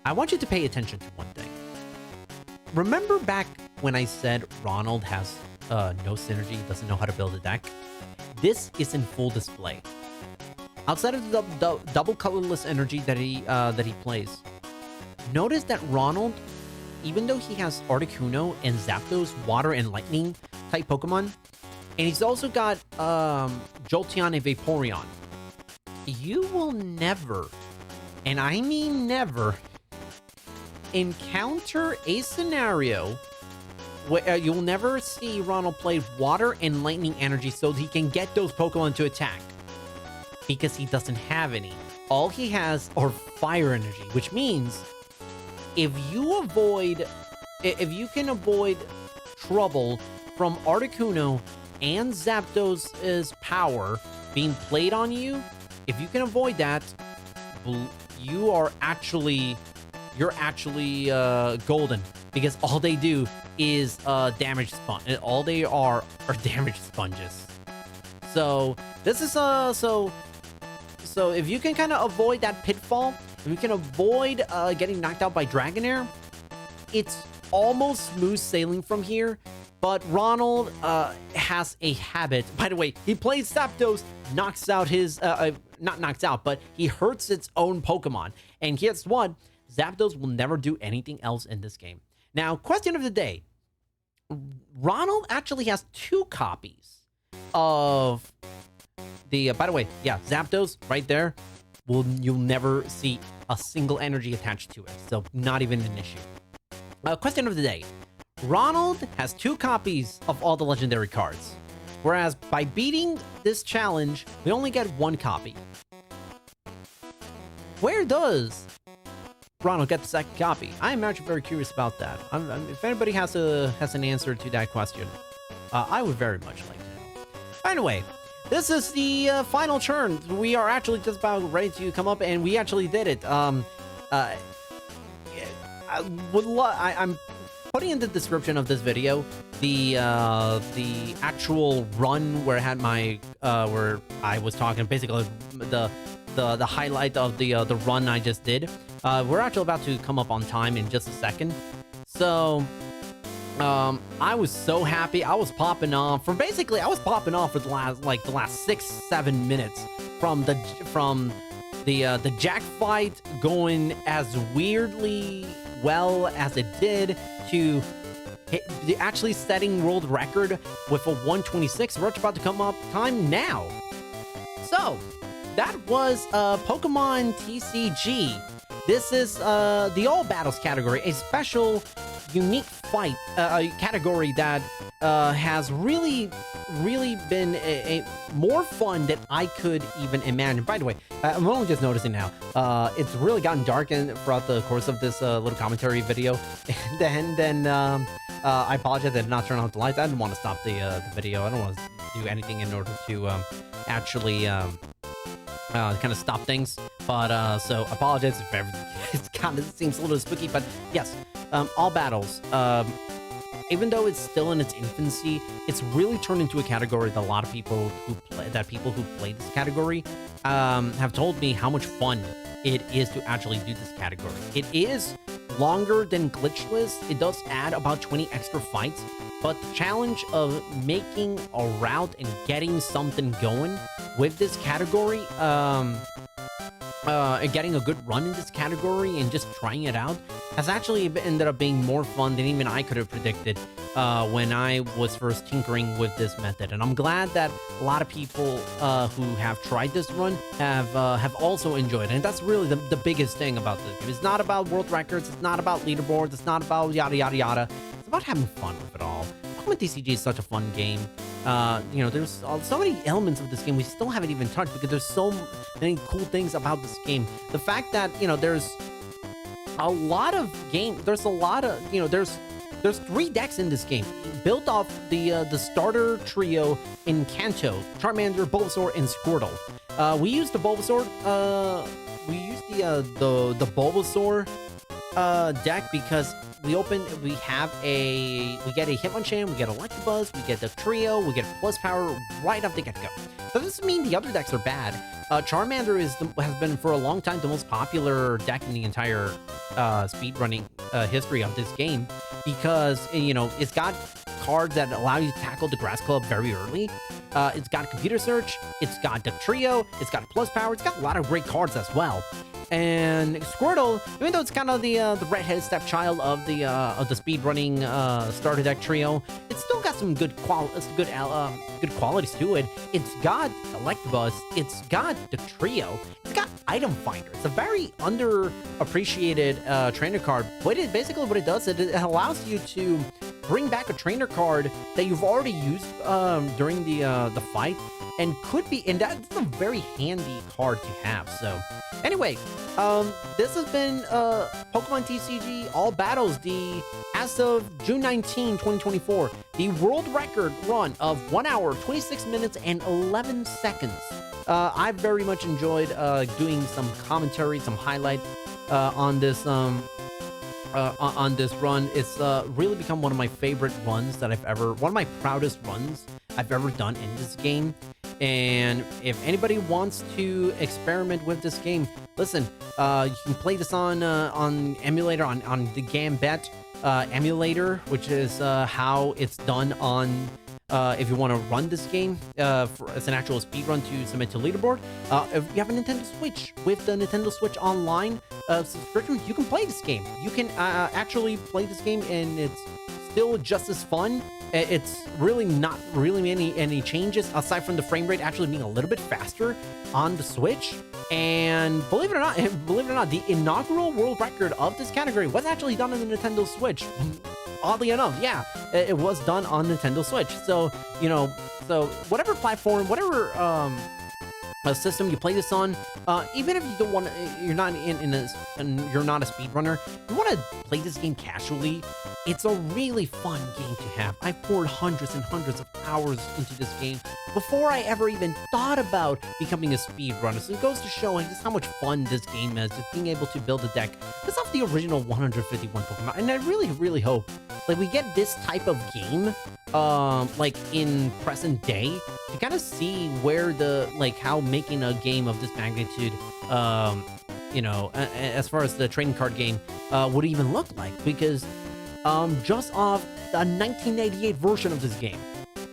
I want you to pay attention to one thing. Remember back when I said Ronald has no synergy, doesn't know how to build a deck? This is in full display. Outside of the double colorless energy that he plays, notice that Ronald, even though he has Articuno and Zapdos, water and lightning type Pokemon, and he's also got Jolteon and Vaporeon, you will never, and I mean never, encounter a scenario where you'll never see Ronald play water and lightning energy so he can get those Pokemon to attack, because he doesn't have any. All he has are fire energy, which means if you can avoid trouble from Articuno and Zapdos' power being played on you, if you can avoid that, you're actually golden, because all they do is damage sponge. All they are damage sponges. So this is so if you can kind of avoid that pitfall, if you can avoid getting knocked out by Dragonair, it's almost smooth sailing from here. But Ronald has a habit. By the way, he plays Zapdos, knocks out his not knocks out, but he hurts its own Pokemon. And guess what? Zapdos will never do anything else in this game. Now, question of the day. Ronald actually has 2 copies of the, by the way, yeah, Zapdos right there. You'll never see a single energy attached to it, so not even an issue. Question of the day. Ronald has 2 copies of all the legendary cards, whereas by beating this challenge, we only get 1 copy. Where does Ronald get the 2nd copy? I am actually very curious about that. If anybody has an answer to that question, I would very much like to know. Anyway, this is the final turn. We are actually just about ready to come up, and we actually did it. I'm putting in the description of this video the actual run where I had my where I was talking basically the highlight of the run I just did. We're actually about to come up on time in just a second, so I was so happy. I was popping off for the last 6-7 minutes from the Jack fight going as weirdly well as it did to actually setting world record with a 126. We're about to come up time now. So that was Pokemon TCG. This is the all battles category, a special unique fight category that has really been a more fun than I could even imagine. By the way, I'm only just noticing now, it's really gotten dark throughout the course of this little commentary video, and then I apologize that I did not turn on the lights. I didn't want to stop the video. I don't want to do anything in order to actually kind of stop things, but so apologize if it kind of seems a little spooky, but yes, all battles, even though it's still in its infancy, it's really turned into a category that a lot of people who play this category have told me how much fun it is to actually do this category. It is longer than glitchless. It does add about 20 extra fights, but the challenge of making a route and getting something going with this category, getting a good run in this category and just trying it out has actually ended up being more fun than even I could have predicted when I was first tinkering with this method. And I'm glad that a lot of people who have tried this run have also enjoyed it. And that's really the biggest thing about this game. It's not about world records. It's not about leaderboards. It's not about yada, yada, yada. It's about having fun with it all. Pokemon TCG is such a fun game. There's so many elements of this game we still haven't even touched because there's so many cool things about this game. The fact that, there's a lot of there's 3 decks in this game built off the starter trio in Kanto: Charmander, Bulbasaur, and Squirtle. We used the Bulbasaur. We used the Bulbasaur deck because we get a Hitmonchan, we get a Electabuzz, we get the trio, we get plus power right off the get-go. That doesn't mean the other decks are bad. Charmander has been for a long time the most popular deck in the entire speedrunning history of this game because it's got cards that allow you to tackle the Grass Club very early. It's got Computer Search, it's got the trio, it's got plus power, it's got a lot of great cards as well. And Squirtle, even though it's kind of the redheaded stepchild of the speedrunning starter deck trio, it's still got some good qualities to it. It's got Electabuzz, it's got the trio, it's got Item Finder. It's a very underappreciated trainer card. What it does, it allows you to bring back a trainer card that you've already used during the fight, and that's a very handy card to have. So anyway, this has been Pokemon TCG All Battles, as of June 19, 2024, the world record run of 1 hour, 26 minutes, and 11 seconds. I very much enjoyed doing some commentary, some highlight on this run. It's really become one of my favorite runs one of my proudest runs I've ever done in this game. And if anybody wants to experiment with this game, listen, you can play this on emulator, on the Gambit emulator, which is how it's done on if you want to run this game as an actual speedrun to submit to leaderboard. If you have a Nintendo Switch, with the Nintendo Switch Online subscription, you can play this game. You can actually play this game in its still just as fun. It's really not really any changes aside from the frame rate actually being a little bit faster on the Switch. And believe it or not, the inaugural world record of this category was actually done on the Nintendo Switch. Oddly enough, yeah, it was done on Nintendo Switch. So, you know, so whatever platform, whatever a system you play this on, even if you don't want to, you're not you're not a speedrunner, you want to play this game casually, it's a really fun game to have. I poured hundreds and hundreds of hours into this game before I ever even thought about becoming a speedrunner. So it goes to show just how much fun this game is, just being able to build a deck just off the original 151 Pokemon. And I really, really hope like we get this type of game like in present day to kind of see where the how making a game of this magnitude you know, as far as the trading card game would even look like, because just off the 1988 version of this game,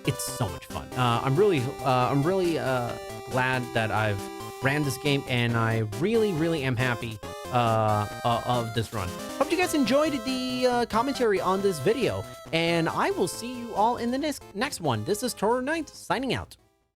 it's so much fun. I'm really glad that I've ran this game, and I really am happy of this run. Hope you guys enjoyed the commentary on this video, and I will see you all in the next one. This is Toronite signing out.